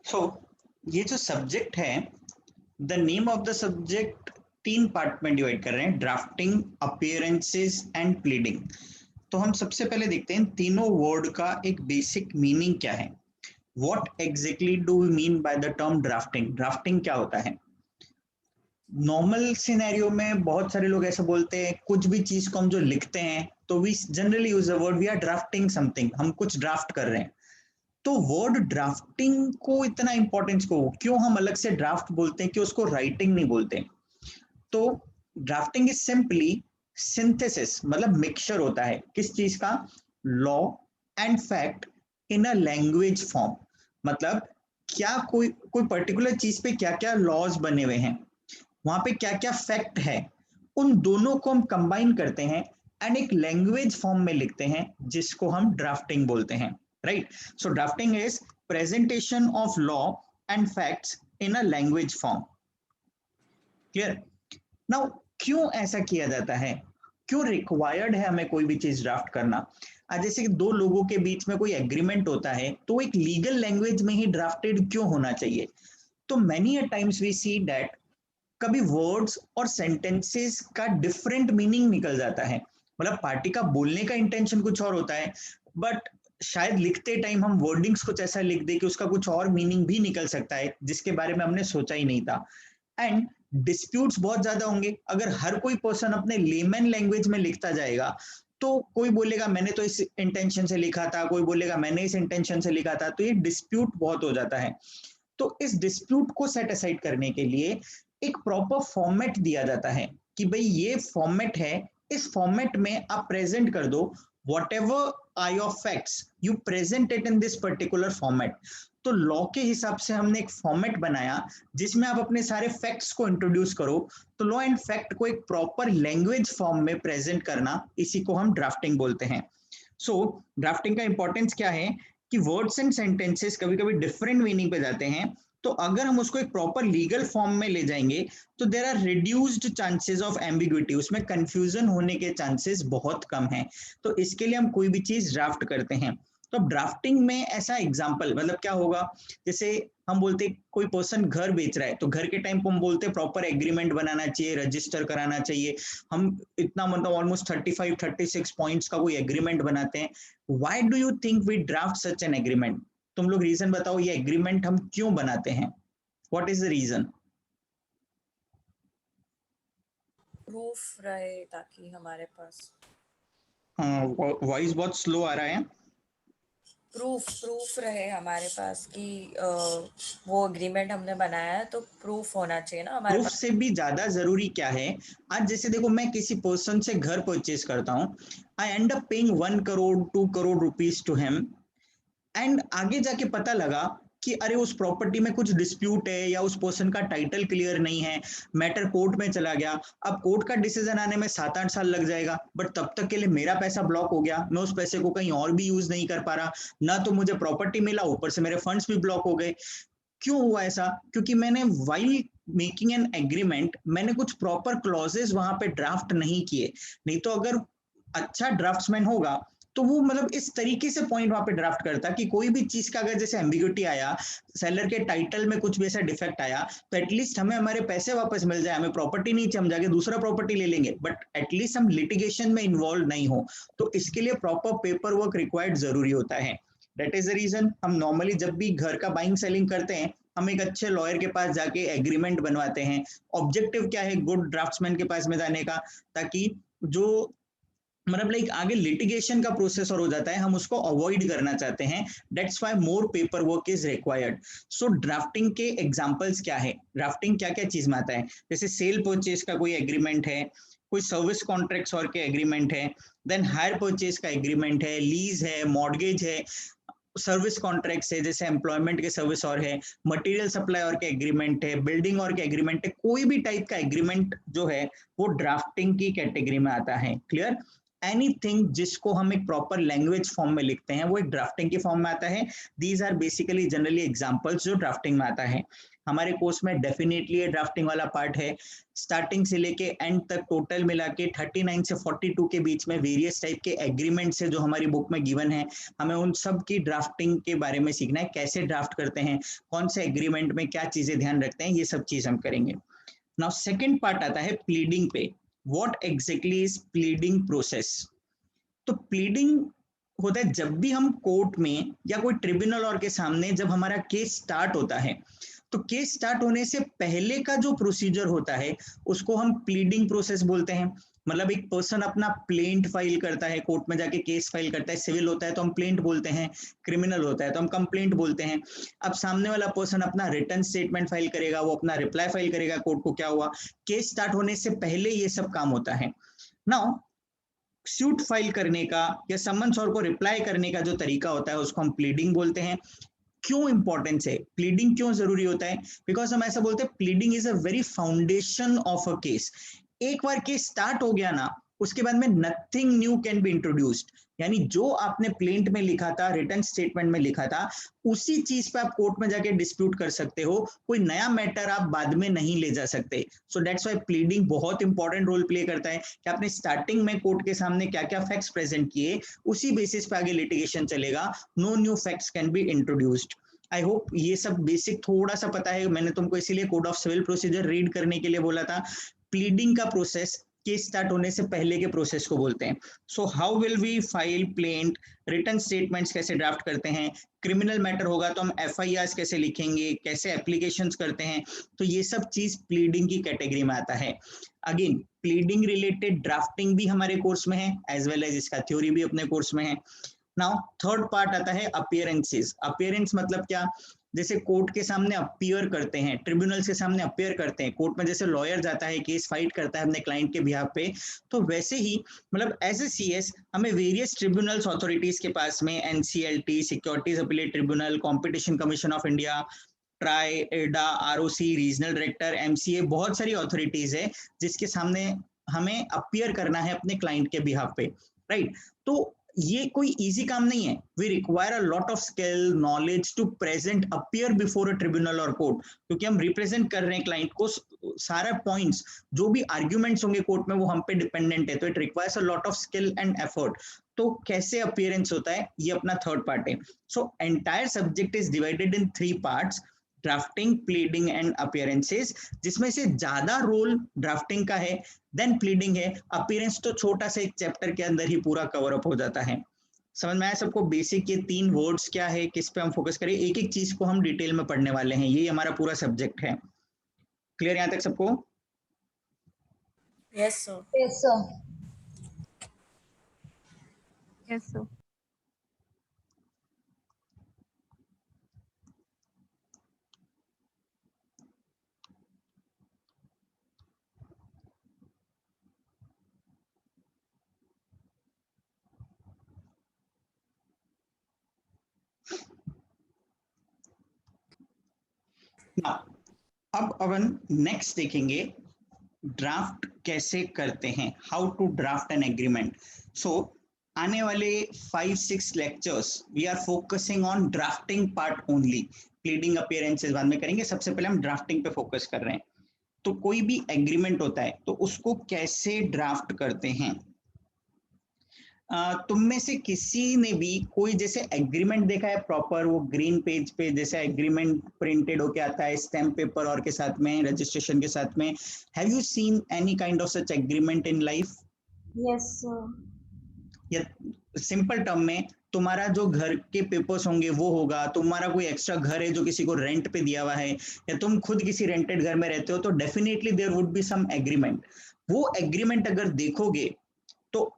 सो ये जो सब्जेक्ट है, the name of the subject तीन पार्ट में डिवाइड कर रहे हैं, ड्राफ्टिंग, अपीयरेंसेस एंड प्लीडिंग। तो हम सबसे पहले देखते हैं तीनों वर्ड का एक बेसिक मीनिंग क्या है। What exactly do we mean by the term drafting? Drafting क्या होता है? नॉर्मल सिनेरियो में बहुत सारे लोग ऐसे बोलते हैं, कुछ भी चीज को हम जो लिखते हैं तो we generally use the word we are drafting something, हम कुछ ड्राफ्ट कर रहे हैं। तो वर्ड ड्राफ्टिंग को इतना इंपॉर्टेंस को क्यों हम अलग से ड्राफ्ट बोलते हैं कि उसको राइटिंग नहीं बोलते? तो ड्राफ्टिंग इज सिंपली सिंथेसिस, मतलब मिक्सचर होता है किस चीज का? Law and fact in a language form. मतलब क्या कोई कोई पर्टिकुलर चीज पे क्या क्या लॉज बने हुए हैं, वहां पे क्या क्या फैक्ट है, उन दोनों को हम कंबाइन करते हैं एंड एक लैंग्वेज फॉर्म में लिखते हैं, जिसको हम ड्राफ्टिंग बोलते हैं। Right? So drafting is presentation of law and facts in a language form. Clear? Now क्यों ऐसा किया जाता है, क्यों रिक्वायर्ड है हमें कोई भी चीज ड्राफ्ट करना? आज जैसे कि दो लोगों के बीच में कोई एग्रीमेंट होता है तो एक लीगल लैंग्वेज में ही ड्राफ्टेड क्यों होना चाहिए? तो many a times we see that कभी वर्ड्स और सेंटेंसेस का डिफरेंट मीनिंग निकल जाता है। मतलब पार्टी का बोलने का इंटेंशन कुछ और होता है, बट शायद लिखते टाइम हम वर्डिंग्स कुछ ऐसा लिख दे कि उसका कुछ और मीनिंग भी निकल सकता है जिसके बारे में हमने सोचा ही नहीं था। एंड डिस्प्यूट्स बहुत ज्यादा होंगे अगर हर कोई पर्सन अपने लेमन लैंग्वेज में लिखता जाएगा। तो कोई बोलेगा मैंने तो इस इंटेंशन से लिखा था, कोई बोलेगा मैंने इस इंटेंशन से लिखा था, तो ये डिस्प्यूट बहुत हो जाता है। तो इस डिस्प्यूट को सेट असाइड करने के लिए एक प्रॉपर फॉर्मेट दिया जाता है कि भाई ये फॉर्मेट है, इस फॉर्मेट में आप प्रेजेंट कर दो whatever are your facts, you present it in this particular format. तो लॉ के हिसाब से हमने एक फॉर्मेट बनाया जिसमें आप अपने सारे फैक्ट्स को इंट्रोड्यूस करो। तो लॉ एंड फैक्ट को एक प्रॉपर लैंग्वेज फॉर्म में प्रेजेंट करना, इसी को हम ड्राफ्टिंग बोलते हैं। सो ड्राफ्टिंग का इंपॉर्टेंस क्या है कि वर्ड्स एंड सेंटेंसेस कभी कभी डिफरेंट मीनिंग पे जाते हैं। तो अगर हम उसको एक प्रॉपर लीगल फॉर्म में ले जाएंगे तो there are reduced chances of ambiguity, उसमें कंफ्यूजन होने के चांसेस बहुत कम हैं। तो इसके लिए हम कोई भी चीज ड्राफ्ट करते हैं। तो ड्राफ्टिंग में ऐसा एग्जाम्पल मतलब क्या होगा, जैसे हम बोलते कोई पर्सन घर बेच रहा है तो घर के टाइम को हम बोलते प्रॉपर एग्रीमेंट बनाना चाहिए, रजिस्टर कराना चाहिए। हम इतना मतलब ऑलमोस्ट 35-36 पॉइंट्स का कोई एग्रीमेंट बनाते हैं। Why do you think we draft such an agreement? तुम लोग रीजन बताओ, ये एग्रीमेंट हम क्यों बनाते हैं? What is the reason? Proof रहे ताकि हमारे पास वॉइस बहुत स्लो आ रहा है। प्रूफ रहे हमारे पास कि वो एग्रीमेंट हमने बनाया है, तो प्रूफ होना चाहिए ना हमारे प्रूफ पास। से भी ज्यादा जरूरी क्या है? आज जैसे देखो, मैं किसी पर्सन से घर परचेज करता हूँ, I end up paying 1 crore 2 crore rupees to him, and आगे जाके पता लगा कि अरे उस प्रॉपर्टी में कुछ डिस्प्यूट है या उस पर्सन का टाइटल क्लियर नहीं है, मैटर कोर्ट में चला गया। अब कोर्ट का डिसीजन आने में 7-8 साल लग जाएगा, बट तब तक के लिए मेरा पैसा ब्लॉक हो गया, मैं उस पैसे को कहीं और भी यूज नहीं कर पा रहा, ना तो मुझे प्रॉपर्टी मिला, ऊपर से मेरे फंड्स भी ब्लॉक हो गए। क्यों हुआ ऐसा? क्योंकि मैंने वाइल मेकिंग एन एग्रीमेंट मैंने कुछ प्रॉपर क्लॉजेस वहां पे ड्राफ्ट नहीं किए। नहीं तो अगर अच्छा ड्राफ्ट्समैन होगा तो वो मतलब इस तरीके से पॉइंट वहां पे ड्राफ्ट करता कि कोई भी चीज का अगर जैसे एम्बिग्यूटी आया, सेलर के टाइटल में कुछ भी ऐसा डिफेक्ट आया, तो एटलीस्ट हमें हमारे पैसे वापस मिल जाए, हमें प्रॉपर्टी नहीं चाहिए, हम जाके दूसरा प्रॉपर्टी ले लेंगे, बट एटलीस्ट हम लिटिगेशन में इन्वॉल्व नहीं हो। तो इसके लिए प्रॉपर पेपर वर्क रिक्वायर्ड जरूरी होता है। दैट इज द रीजन हम नॉर्मली जब भी घर का बाइंग सेलिंग करते हैं, हम एक अच्छे लॉयर के पास जाके एग्रीमेंट बनवाते हैं। ऑब्जेक्टिव क्या है गुड ड्राफ्ट्समैन के पास में जाने का? ताकि जो मतलब लाइक आगे लिटिगेशन का प्रोसेस और हो जाता है, हम उसको अवॉइड करना चाहते हैं। That's why more paper work is required. So drafting के एग्जांपल्स क्या है, ड्राफ्टिंग क्या क्या चीज में आता है? जैसे सेल परचेज का कोई एग्रीमेंट है, कोई सर्विस कॉन्ट्रैक्ट्स और के एग्रीमेंट है, देन हायर परचेज का एग्रीमेंट है, लीज है, मॉर्गेज है, सर्विस कॉन्ट्रैक्ट्स है जैसे एम्प्लॉयमेंट के सर्विस और है, मटेरियल सप्लाई और के एग्रीमेंट है, बिल्डिंग और के एग्रीमेंट है। कोई भी टाइप का एग्रीमेंट जो है वो ड्राफ्टिंग की कैटेगरी में आता है। क्लियर? एनीथिंग जिसको हम एक प्रॉपर लैंग्वेज फॉर्म में लिखते हैं वो एक ड्राफ्टिंग के फॉर्म में आता है। These are basically generally examples जो ड्राफ्टिंग में आता है। हमारे कोर्स में डेफिनेटली ये ड्राफ्टिंग वाला पार्ट है। स्टार्टिंग से लेके एंड तक टोटल मिला के 39 से 42 के बीच में वेरियस टाइप के एग्रीमेंट्स है जो हमारी बुक में गिवन है। हमें उन सब की ड्राफ्टिंग के बारे में सीखना है, कैसे ड्राफ्ट करते हैं, कौन से एग्रीमेंट में क्या चीजें ध्यान रखते हैं, ये सब चीज हम करेंगे। नाउ सेकंड पार्ट आता है प्लीडिंग पे। What exactly is pleading process? तो प्लीडिंग होता है जब भी हम कोर्ट में या कोई ट्रिब्यूनल और के सामने जब हमारा केस स्टार्ट होता है, तो केस स्टार्ट होने से पहले का जो प्रोसीजर होता है उसको हम प्लीडिंग प्रोसेस बोलते हैं। मतलब एक पर्सन अपना प्लेंट फाइल करता है, कोर्ट में जाके केस फाइल करता है। सिविल होता है तो हम प्लेंट बोलते हैं, क्रिमिनल होता है तो हम कंप्लेंट बोलते हैं। अब सामने वाला पर्सन अपना रिटर्न स्टेटमेंट फाइल करेगा, वो अपना रिप्लाई फाइल करेगा कोर्ट को क्या हुआ। केस स्टार्ट होने से पहले ये सब काम होता है। नाउ सूट फाइल करने का या समन्स और को रिप्लाई करने का जो तरीका होता है उसको हम प्लीडिंग बोलते हैं। क्यों इंपॉर्टेंस है, प्लीडिंग क्यों जरूरी होता है? बिकॉज हम ऐसा बोलते हैं pleading is a very foundation of a case. एक बार केस स्टार्ट हो गया ना, उसके बाद में nothing new can be introduced. यानी जो आपने प्लेंट में लिखा था, रिटर्न स्टेटमेंट में लिखा था, उसी चीज पे आप कोर्ट में जाके डिस्प्यूट कर सकते हो। कोई नया मैटर आप बाद में नहीं ले जा सकते। सो दैट्स व्हाई प्लीडिंग बहुत इंपॉर्टेंट रोल प्ले करता है कि आपने स्टार्टिंग में कोर्ट के सामने क्या क्या फैक्ट्स प्रेजेंट किए, उसी बेसिस पे आगे लिटिगेशन चलेगा। No new facts can be introduced. I hope ये सब बेसिक थोड़ा सा पता है। मैंने तुमको इसीलिए code of civil procedure read करने के लिए बोला था। प्लीडिंग का प्रोसेस केस स्टार्ट होने से पहले के प्रोसेस को बोलते हैं। So how will we file plaint, written statements कैसे ड्राफ्ट करते हैं, क्रिमिनल मैटर होगा तो हम एफआईआर कैसे लिखेंगे, कैसे एप्लीकेशंस करते हैं, तो ये सब चीज प्लीडिंग की कैटेगरी में आता है। अगेन प्लीडिंग रिलेटेड ड्राफ्टिंग भी हमारे कोर्स में है, एज वेल एज इसका थ्योरी भी अपने कोर्स में है। नाउ थर्ड पार्ट आता है अपीयरेंसेस। अपीयरेंस मतलब क्या? जैसे कोर्ट के सामने अपीयर करते हैं, ट्रिब्यूनल के सामने अपीयर करते हैं, कोर्ट में जैसे लॉयर जाता है, केस फाइट करता है अपने क्लाइंट के बिहाफ पे, तो वैसे ही मतलब एज ए सीएस हमें वेरियस ट्रिब्यूनल्स अथॉरिटीज के पास में, NCLT, securities appellate tribunal, competition commission of India, try, एडा, आरओसी, रीजनल डायरेक्टर, एमसीए, बहुत सारी अथॉरिटीज है जिसके सामने हमें अपीयर करना है अपने क्लाइंट के बिहाफ पे, राइट? तो ये कोई इजी काम नहीं है। We require a lot of skill, knowledge to present appear before a tribunal और कोर्ट, क्योंकि हम रिप्रेजेंट कर रहे हैं क्लाइंट को। सारा पॉइंट्स, जो भी आर्ग्यूमेंट्स होंगे कोर्ट में, वो हम पे डिपेंडेंट है, तो it requires a lot of skill and effort. तो कैसे अपीयरेंस होता है, ये अपना थर्ड पार्ट है। So entire subject is divided in 3 parts: drafting, pleading and appearances, जिसमें से ज्यादा रोल ड्राफ्टिंग का है, देन प्लीडिंग है। अपीयरेंस तो छोटा सा एक चैप्टर के अंदर ही पूरा कवर अप हो जाता है। समझ में आया सबको? बेसिक ये 3 वर्ड्स क्या है, किस पे हम फोकस करें, एक एक चीज को हम डिटेल में पढ़ने वाले हैं, ये हमारा पूरा सब्जेक्ट है। क्लियर यहां तक सबको? Yes sir. Yes, sir. Yes, sir. ना अब अपन नेक्स्ट देखेंगे ड्राफ्ट कैसे करते हैं, how to draft an agreement. So आने वाले 5-6 lectures we are focusing on drafting part only. Pleading appearances बाद में करेंगे, सबसे पहले हम ड्राफ्टिंग पे फोकस कर रहे हैं। तो कोई भी एग्रीमेंट होता है तो उसको कैसे ड्राफ्ट करते हैं। तुम में से किसी ने भी कोई जैसे एग्रीमेंट देखा है प्रॉपर, वो ग्रीन पेज पे जैसे एग्रीमेंट प्रिंटेड होके आता है स्टैम्प पेपर और के साथ में, रजिस्ट्रेशन के साथ में? Have you seen any kind of such agreement in life? Yes, sir. या सिंपल टर्म में, तुम्हारा जो घर के पेपर्स होंगे वो होगा, तुम्हारा कोई एक्स्ट्रा घर है जो किसी को रेंट पे दिया हुआ है, या तुम खुद किसी रेंटेड घर में रहते हो, तो definitely there would be some agreement. वो एग्रीमेंट अगर देखोगे तो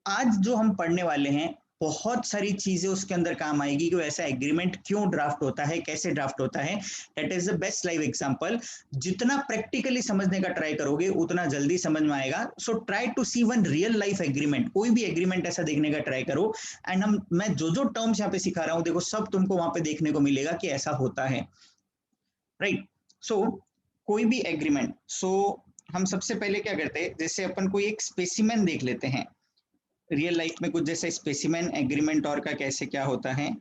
आज जो हम पढ़ने वाले हैं बहुत सारी चीजें उसके अंदर काम आएगी कि ऐसा एग्रीमेंट क्यों ड्राफ्ट होता है, कैसे ड्राफ्ट होता है। That is the best live example. जितना प्रैक्टिकली समझने का ट्राई करोगे उतना जल्दी समझ में आएगा। So try to see one real life agreement, कोई भी एग्रीमेंट ऐसा देखने का ट्राई करो। एंड मैं जो जो टर्म्स यहाँ पे सिखा रहा हूँ, देखो सब तुमको वहां पे देखने को मिलेगा कि ऐसा होता है, राइट? सो कोई भी एग्रीमेंट, सो हम सबसे पहले क्या करते हैं, जैसे अपन कोई एक स्पेसिमेन देख लेते हैं। रियल लाइफ में कुछ जैसे स्पेसिमेन एग्रीमेंट और का कैसे क्या होता है।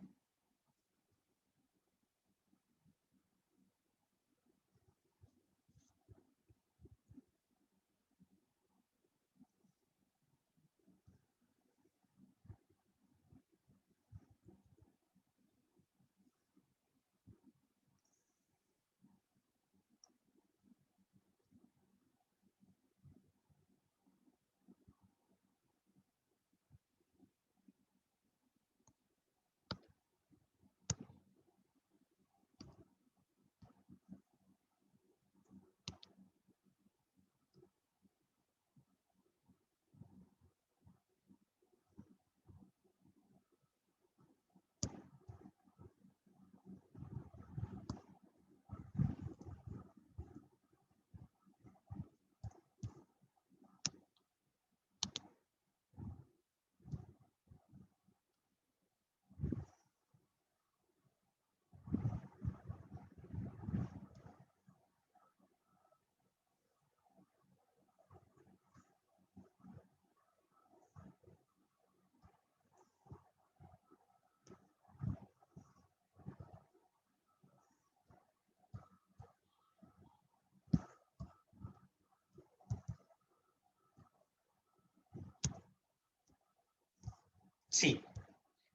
सी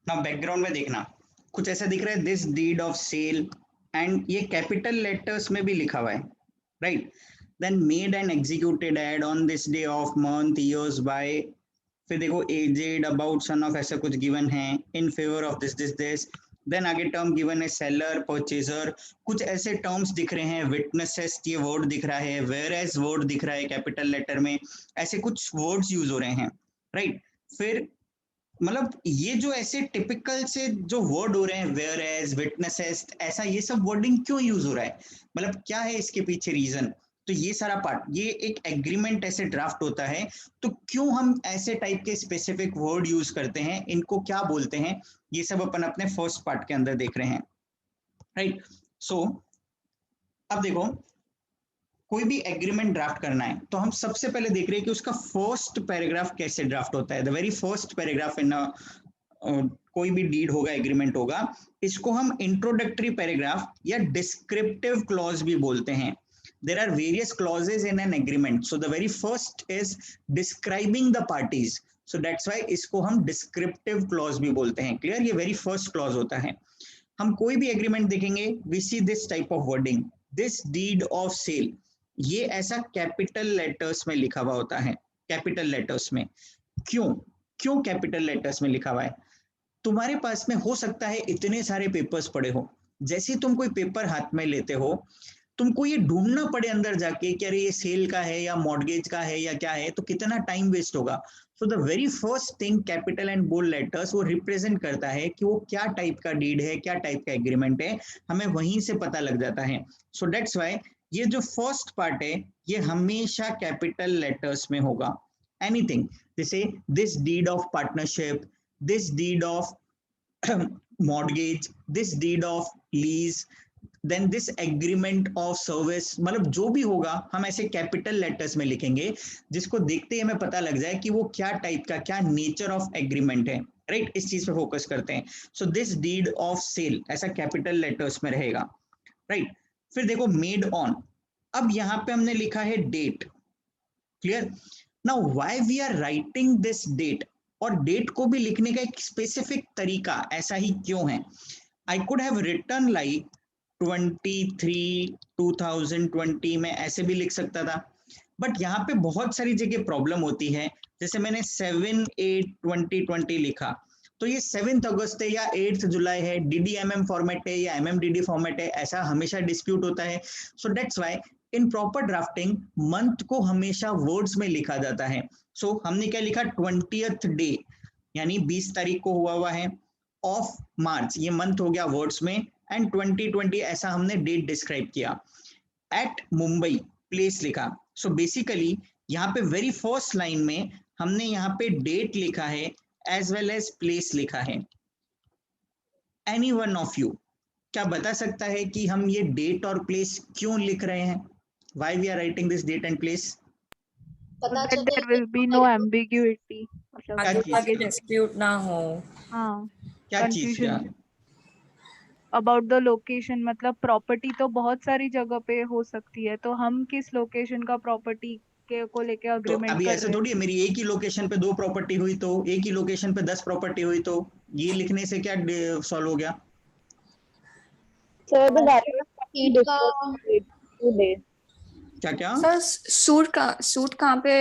नाउ बैकग्राउंड में देखना, कुछ ऐसा दिख रहा है, this deed of sale, and ये कैपिटल लेटर्स में भी लिखा हुआ है, right. Then made and executed at on this day of month years by, फिर देखो एजेड अबाउट सन ऑफ ऐसा कुछ गिवन है, in favour of this this this. Then आगे टर्म गिवन है सेलर परचेजर, कुछ ऐसे टर्म्स दिख रहे हैं, विटनेसेस ये वर्ड दिख रहा है, वेयर एज वर्ड दिख रहा है कैपिटल लेटर में, ऐसे कुछ वर्ड्स यूज हो रहे हैं, राइट। फिर मतलब ये जो ऐसे टिपिकल से जो वर्ड हो रहे हैं, वेयर एज, विटनेसेस, ऐसा ये सब वर्डिंग क्यों यूज हो रहा है, मतलब क्या है इसके पीछे रीजन। तो ये सारा पार्ट, ये एक एग्रीमेंट ऐसे ड्राफ्ट होता है, तो क्यों हम ऐसे टाइप के स्पेसिफिक वर्ड यूज करते हैं, इनको क्या बोलते हैं, ये सब अपन अपने फर्स्ट पार्ट के अंदर देख रहे हैं, राइट। सो अब देखो, कोई भी एग्रीमेंट ड्राफ्ट करना है तो हम सबसे पहले देख रहे हैं कि उसका फर्स्ट पैराग्राफ कैसे ड्राफ्ट होता है। The very first paragraph in कोई भी डीड होगा, एग्रीमेंट होगा, इसको हम इंट्रोडक्टरी पैराग्राफ या डिस्क्रिप्टिव क्लॉज भी बोलते हैं। There are various clauses in an agreement. So the very first is describing the parties. So that's why इसको हम descriptive clause भी बोलते हैं। क्लियर, ये very first clause होता है। हम कोई भी एग्रीमेंट देखेंगे, we see this type of wording, this deed of sale, ये ऐसा कैपिटल लेटर्स में लिखा हुआ होता है, कैपिटल लेटर्स में। क्यों क्यों कैपिटल लेटर्स में लिखा हुआ है? तुम्हारे पास में हो सकता है इतने सारे पेपर्स पड़े हो, जैसे तुम कोई पेपर हाथ में लेते हो, तुमको ये ढूंढना पड़े अंदर जाके कि अरे ये सेल का है या मॉर्गेज का है या क्या है, तो कितना टाइम वेस्ट होगा। So the very first thing, capital and bold letters, वो रिप्रेजेंट करता है कि वो क्या टाइप का डीड है, क्या टाइप का एग्रीमेंट है, हमें वहीं से पता लग जाता है। सो दैट्स वाई ये जो फर्स्ट पार्ट है ये हमेशा कैपिटल लेटर्स में होगा। एनीथिंग जैसे this deed of partnership, this deed of mortgage, this deed of lease, then this agreement of service, मतलब जो भी होगा हम ऐसे कैपिटल लेटर्स में लिखेंगे, जिसको देखते ही हमें पता लग जाए कि वो क्या टाइप का, क्या नेचर ऑफ एग्रीमेंट है, राइट। इस चीज पे फोकस करते हैं। So this deed of sale ऐसा कैपिटल लेटर्स में रहेगा, राइट। फिर देखो मेड ऑन, अब यहां पे हमने लिखा है date. Clear, now why we are writing this date, और डेट को भी लिखने का एक स्पेसिफिक तरीका ऐसा ही क्यों है। I could have written like 2020 में ऐसे भी लिख सकता था, बट यहाँ पे बहुत सारी जगह प्रॉब्लम होती है। जैसे मैंने 7/8/2020 लिखा, तो ये 7 अगस्त है या 8 जुलाई है, DDMM फॉर्मेट है या MMDD फॉर्मेट है, ऐसा हमेशा डिस्प्यूट होता है। So that's why in proper drafting month को हमेशा वर्ड्स में लिखा जाता है। सो हमने क्या लिखा, 20th डे यानी 20 तारीख को हुआ है, ऑफ मार्च ये मंथ हो गया वर्ड्स में, एंड 2020 ऐसा हमने डेट डिस्क्राइब किया। एट मुंबई प्लेस लिखा। सो बेसिकली यहाँ पे वेरी फर्स्ट लाइन में हमने यहाँ पे डेट लिखा है एज वेल एज प्लेस लिखा है। एनी वन ऑफ यू क्या बता सकता है कि हम ये डेट और प्लेस क्यों लिख रहे हैं, why we are writing this date and place? so पता that चले there will be no ambiguity. मतलब आगे चीज़ आगे का? डिस्प्यूट ना हो। हाँ क्या चीज का? confusion अबाउट द लोकेशन, मतलब प्रॉपर्टी तो बहुत सारी जगह पे हो सकती है, तो हम किस लोकेशन का प्रॉपर्टी के को लेके तो अग्रीमेंट अभी कर ऐसे रहे हैं? थोड़ी है, मेरी एक ही लोकेशन पे 2 प्रॉपर्टी हुई तो एक ही लोकेशन पे 10 प्रॉपर्टी हुई तो ये लिखने से क्या सॉल्व हो गया? Sir, the value is ईट का discussed 2 days. क्या क्या? सर सूट कहाँ पे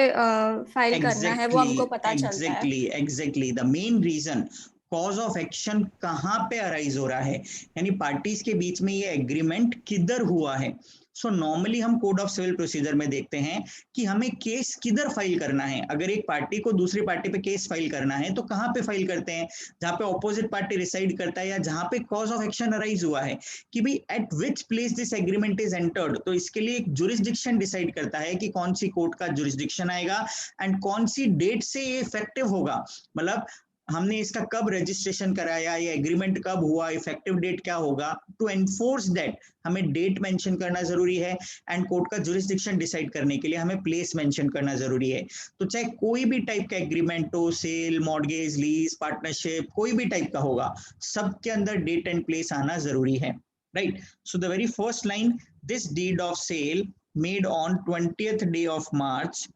फाइल करना है वो हमको पता चलता है। Exactly the main reason cause of action कहाँ पे अराइज हो रहा है, यानी पार्टीज के बीच में ये एग्रीमेंट किधर हुआ है। सो नॉर्मली हम कोड ऑफ सिविल प्रोसीजर में देखते हैं कि हमें केस किधर फाइल करना है। अगर एक पार्टी को दूसरी पार्टी पे केस फाइल करना है तो कहाँ पे फाइल करते हैं? जहाँ पे ऑपोजिट पार्टी रिसाइड करता है या जहाँ पे कॉज ऑफ एक्शन अराइज हुआ है कि भाई eight which place this agreement is entered. तो इसके लिए एक जुरिस्डिक्शन डिसाइड करता है कि कौन सी कोर्ट का जुरिस्डिक्शन आएगा एंड कौन सी डेट से ये इफेक्टिव होगा। मतलब हमने इसका कब रजिस्ट्रेशन कराया, ये एग्रीमेंट कब हुआ, इफेक्टिव डेट क्या होगा। टू एनफोर्स दैट हमें डेट मेंशन करना जरूरी है एंड कोर्ट का जुरिस्डिक्शन डिसाइड करने के लिए हमें प्लेस मेंशन करना जरूरी है। तो चाहे कोई भी टाइप का एग्रीमेंट हो, सेल, मॉर्गेज, लीज, पार्टनरशिप, कोई भी टाइप का होगा, सबके अंदर डेट एंड प्लेस आना जरूरी है, right. So the very first line, this deed of sale made on 20th day of March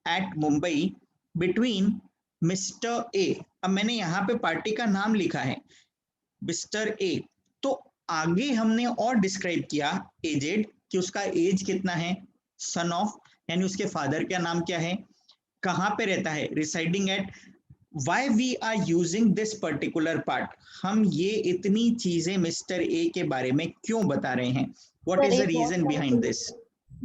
at Mumbai between Mr A. अब मैंने यहाँ पे पार्टी का नाम लिखा है मिस्टर ए, तो आगे हमने और डिस्क्राइब किया एजेड कि उसका एज कितना है, सन ऑफ, यानी उसके फादर का नाम क्या है, कहाँ पे रहता है, residing at. Why we are using this particular part, हम ये इतनी चीजें मिस्टर ए के बारे में क्यों बता रहे हैं, what is the reason behind this?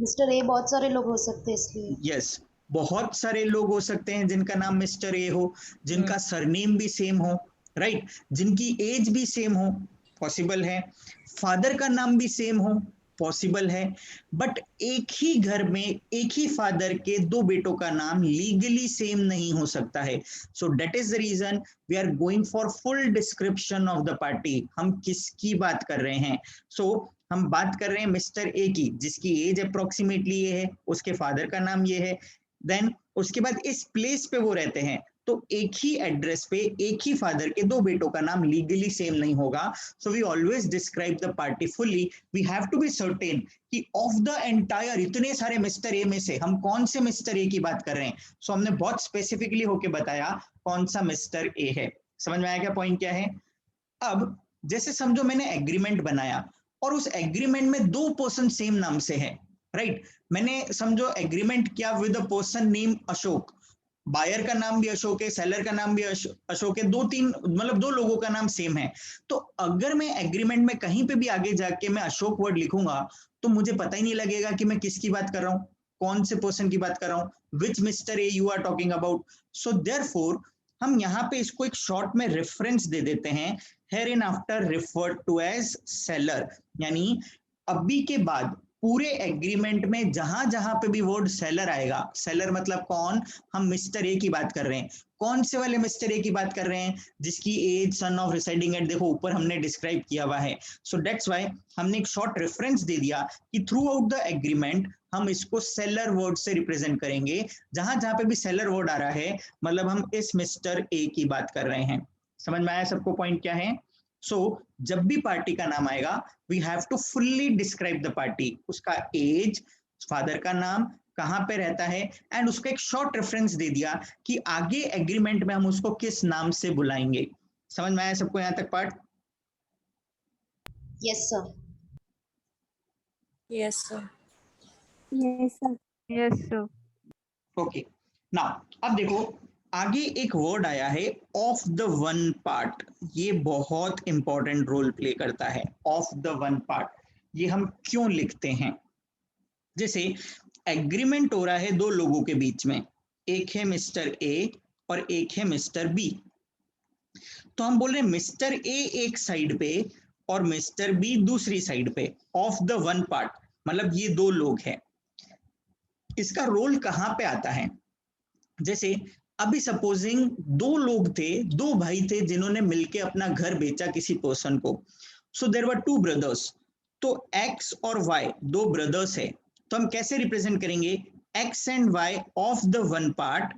Mr A बहुत सारे लोग हो सकते हैं इसलिए। यस, बहुत सारे लोग हो सकते हैं जिनका नाम मिस्टर ए हो, जिनका सरनेम भी सेम हो, राइट, जिनकी एज भी सेम हो, पॉसिबल है, फादर का नाम भी सेम हो, पॉसिबल है, बट एक ही घर में एक ही फादर के 2 बेटों का नाम लीगली सेम नहीं हो सकता है। So that is the reason we are going for full description of the party. हम किसकी बात कर रहे हैं? सो हम बात कर रहे हैं मिस्टर ए की, जिसकी एज अप्रोक्सीमेटली ये है, उसके फादर का नाम ये है, देन उसके बाद इस प्लेस पे वो रहते हैं, तो एक ही एड्रेस पे एक ही फादर के 2 बेटों का नाम लीगली सेम नहीं होगा। So we always describe the party fully, we have to be certain कि ऑफ द एंटायर इतने सारे मिस्टर ए में से हम कौन से मिस्टर ए की बात कर रहे हैं। सो हमने बहुत स्पेसिफिकली होके बताया कौन सा मिस्टर ए है। समझ में आया क्या पॉइंट क्या है? अब जैसे समझो मैंने एग्रीमेंट बनाया और उस एग्रीमेंट में 2 पर्सन सेम नाम से है, राइट। मैंने समझो एग्रीमेंट किया with a person name Ashok, buyer का नाम भी अशोक है, सेलर का नाम भी अशोक है, 2-3 मतलब 2 लोगों का नाम सेम है। तो अगर मैं एग्रीमेंट में कहीं पे भी आगे जाके मैं अशोक वर्ड लिखूंगा तो मुझे पता ही नहीं लगेगा कि मैं किसकी बात कर रहा हूँ, कौन से पर्सन की बात कर रहा हूँ, which mister A you are talking about. So therefore हम यहाँ पे इसको एक शॉर्ट में रेफरेंस दे देते हैं, hereinafter referred to as seller, यानी अभी के बाद पूरे एग्रीमेंट में जहां जहां पे भी वर्ड सेलर आएगा, सेलर मतलब कौन, हम मिस्टर ए की बात कर रहे हैं। कौन से वाले मिस्टर ए की बात कर रहे हैं? जिसकी age, son of, residing at, देखो ऊपर हमने डिस्क्राइब किया हुआ है। सो दैट्स व्हाई हमने एक शॉर्ट रेफरेंस दे दिया कि थ्रू आउट द एग्रीमेंट हम इसको सेलर वर्ड से रिप्रेजेंट करेंगे। जहां जहां पे भी सेलर वर्ड आ रहा है मतलब हम इस मिस्टर ए की बात कर रहे हैं। समझ में आया सबको पॉइंट क्या है? सो जब भी पार्टी का नाम आएगा we have to fully describe the party, उसका एज, फादर का नाम, कहां पे रहता है, एंड उसका एक शॉर्ट रेफरेंस दे दिया कि आगे एग्रीमेंट में हम उसको किस नाम से बुलाएंगे। समझ में आया सबको यहां तक part? Yes sir. Yes sir. Yes, sir. Yes sir. Okay, now अब देखो आगे एक वर्ड आया है ऑफ द वन पार्ट। ये बहुत इंपॉर्टेंट रोल प्ले करता है, ऑफ द वन पार्ट। ये हम क्यों लिखते हैं? जैसे एग्रीमेंट हो रहा है 2 लोगों के बीच में, एक है मिस्टर ए और एक है मिस्टर बी। तो हम बोल रहे हैं मिस्टर ए एक साइड पे और मिस्टर बी दूसरी साइड पे, ऑफ द वन पार्ट, मतलब ये 2 लोग हैं। इसका रोल कहां पे आता है? जैसे अभी सपोजिंग 2 लोग थे, 2 भाई थे जिन्होंने मिलके अपना घर बेचा किसी पर्सन को। So there were 2 brothers. तो एक्स और वाई 2 ब्रदर्स है, तो हम कैसे रिप्रेजेंट करेंगे? x and y of the one part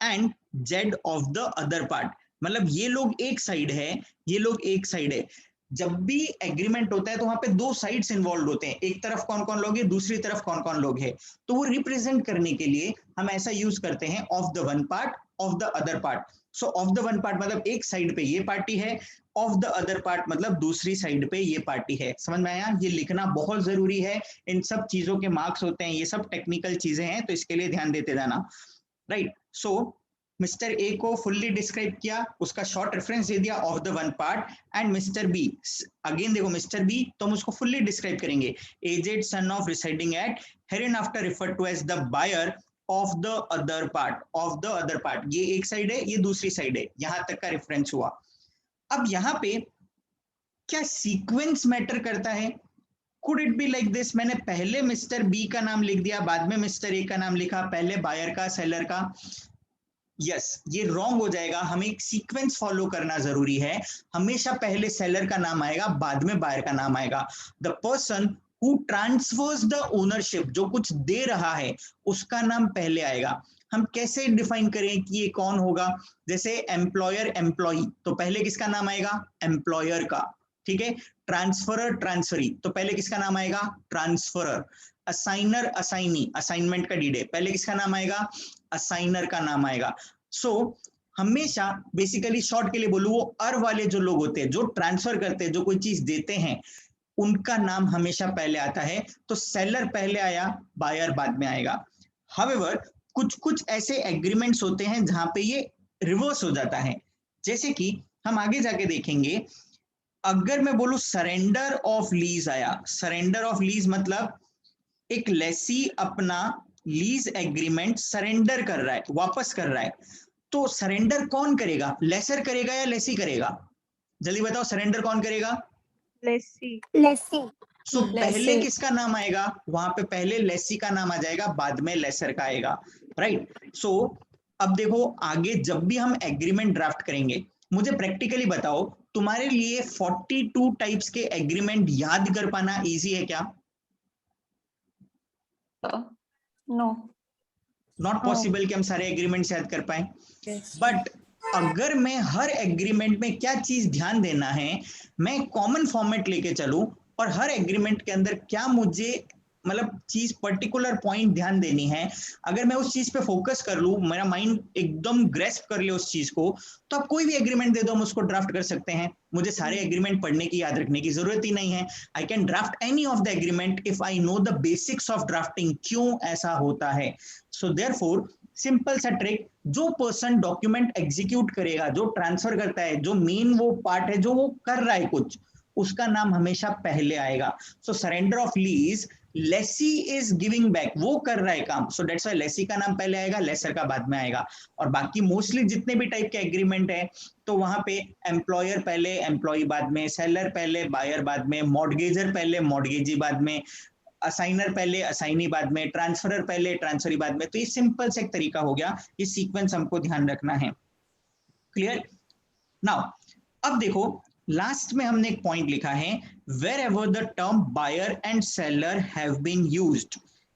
and z of the other part। मतलब ये लोग एक साइड है, ये लोग एक साइड है। जब भी एग्रीमेंट होता है तो वहां पे दो साइड्स इन्वॉल्व होते हैं, एक तरफ कौन कौन लोग हैं, दूसरी तरफ कौन कौन लोग हैं। तो वो रिप्रेजेंट करने के लिए हम ऐसा यूज करते हैं of the one part of the other part. So of the one part मतलब एक साइड पे ये पार्टी है, ऑफ द अदर पार्ट मतलब दूसरी साइड पे ये पार्टी है। समझ में आया? ये लिखना बहुत जरूरी है, इन सब चीजों के मार्क्स होते हैं, ये सब टेक्निकल चीजें हैं, तो इसके लिए ध्यान देते जाना। राइट, सो मिस्टर ए को फुल्ली डिस्क्राइब किया, उसका शॉर्ट रेफरेंस दे दिया of the one part, and mister B, again देखो मिस्टर बी तो हम उसको फुल्ली डिस्क्राइब करेंगे, aged son of residing at hereinafter referred to as the buyer of the other part. Of the other part, ये एक side है, ये दूसरी साइड है, यहां तक का रेफरेंस हुआ। अब यहां पे क्या सीक्वेंस मैटर करता है? Could it be like this, मैंने पहले मिस्टर बी का नाम लिख दिया, बाद में मिस्टर ए का नाम लिखा, पहले बायर का सेलर का? यस, ये रॉन्ग हो जाएगा। हमें एक सीक्वेंस फॉलो करना जरूरी है, हमेशा पहले सेलर का नाम आएगा, बाद में बायर का नाम आएगा। The person who transverse the ownership, जो कुछ दे रहा है उसका नाम पहले आएगा। हम कैसे डिफाइन करें कि ये कौन होगा? जैसे एम्प्लॉयर एम्प्लॉई, तो पहले किसका नाम आएगा? एम्प्लॉयर का, ठीक है। ट्रांसफरर ट्रांसफरी, तो पहले किसका नाम आएगा? ट्रांसफरर। असाइनर असाइनी, असाइनमेंट का डीड है, पहले किसका नाम आएगा? असाइनर का नाम आएगा। सो हमेशा बेसिकली शॉर्ट के लिए बोलूं, वो अर वाले जो लोग होते हैं, जो ट्रांसफर करते हैं, जो कोई चीज देते हैं, उनका नाम हमेशा पहले आता है। तो सेलर पहले आया, बायर बाद में आएगा। हाउएवर कुछ कुछ ऐसे एग्रीमेंट्स होते हैं जहां पे ये रिवर्स हो जाता है, जैसे कि हम आगे जाके देखेंगे। अगर मैं बोलूं सरेंडर ऑफ लीज आया, सरेंडर ऑफ लीज मतलब एक लेसी अपना लीज एग्रीमेंट सरेंडर कर रहा है, वापस कर रहा है। तो सरेंडर कौन करेगा? लेसर करेगा या लेसी करेगा? जल्दी बताओ, सरेंडर कौन करेगा? लेसी। लेसी। सो पहले किसका नाम आएगा? वहां पे पहले लेसी का नाम आ जाएगा, बाद में लेसर का आएगा। राइट, सो अब देखो आगे जब भी हम एग्रीमेंट ड्राफ्ट करेंगे, मुझे प्रैक्टिकली बताओ, तुम्हारे लिए 42 टाइप्स के एग्रीमेंट याद कर पाना इजी है क्या? नो, नॉट पॉसिबल कि हम सारे एग्रीमेंट्स याद कर पाए। Yes. बट अगर मैं हर एग्रीमेंट में क्या चीज ध्यान देना है, मैं कॉमन फॉर्मेट लेके चलूं और हर एग्रीमेंट के अंदर क्या मुझे मतलब चीज पर्टिकुलर पॉइंट ध्यान देनी है, अगर मैं उस चीज पे फोकस कर लूं, मेरा माइंड एकदम ग्रेस्प कर ले उस चीज को, तो आप कोई भी एग्रीमेंट दे दो, हम उसको ड्राफ्ट कर सकते हैं। मुझे सारे एग्रीमेंट पढ़ने की, याद रखने की जरूरत ही नहीं है। I can draft any of the agreement if I know the basics of drafting, क्यों ऐसा होता है। सो देयरफॉर सिंपल सा ट्रिक, जो पर्सन डॉक्यूमेंट एग्जीक्यूट करेगा, जो ट्रांसफर करता है, जो मेन वो पार्ट है, जो वो कर रहा है कुछ, उसका नाम हमेशा पहले आएगा। So surrender of lease, lessee is giving back, वो कर रहा है काम, सो दैट्स व्हाई लेसी का नाम पहले आएगा, लेसर का बाद में आएगा। और बाकी मोस्टली जितने भी टाइप के एग्रीमेंट है, तो वहां पे एम्प्लॉयर पहले, एम्प्लॉई बाद में, सेलर पहले, बायर बाद में, मॉर्गेजर पहले, मॉर्गेजी बाद में, असाइनर पहले, असाइनी बाद में, ट्रांसफरर पहले, ट्रांसफरी बाद में। तो ये सिंपल से एक तरीका हो गया, ये सीक्वेंस हमको ध्यान रखना है। क्लियर? नाउ अब देखो, लास्ट में हमने एक पॉइंट लिखा है, wherever the term buyer and seller have been used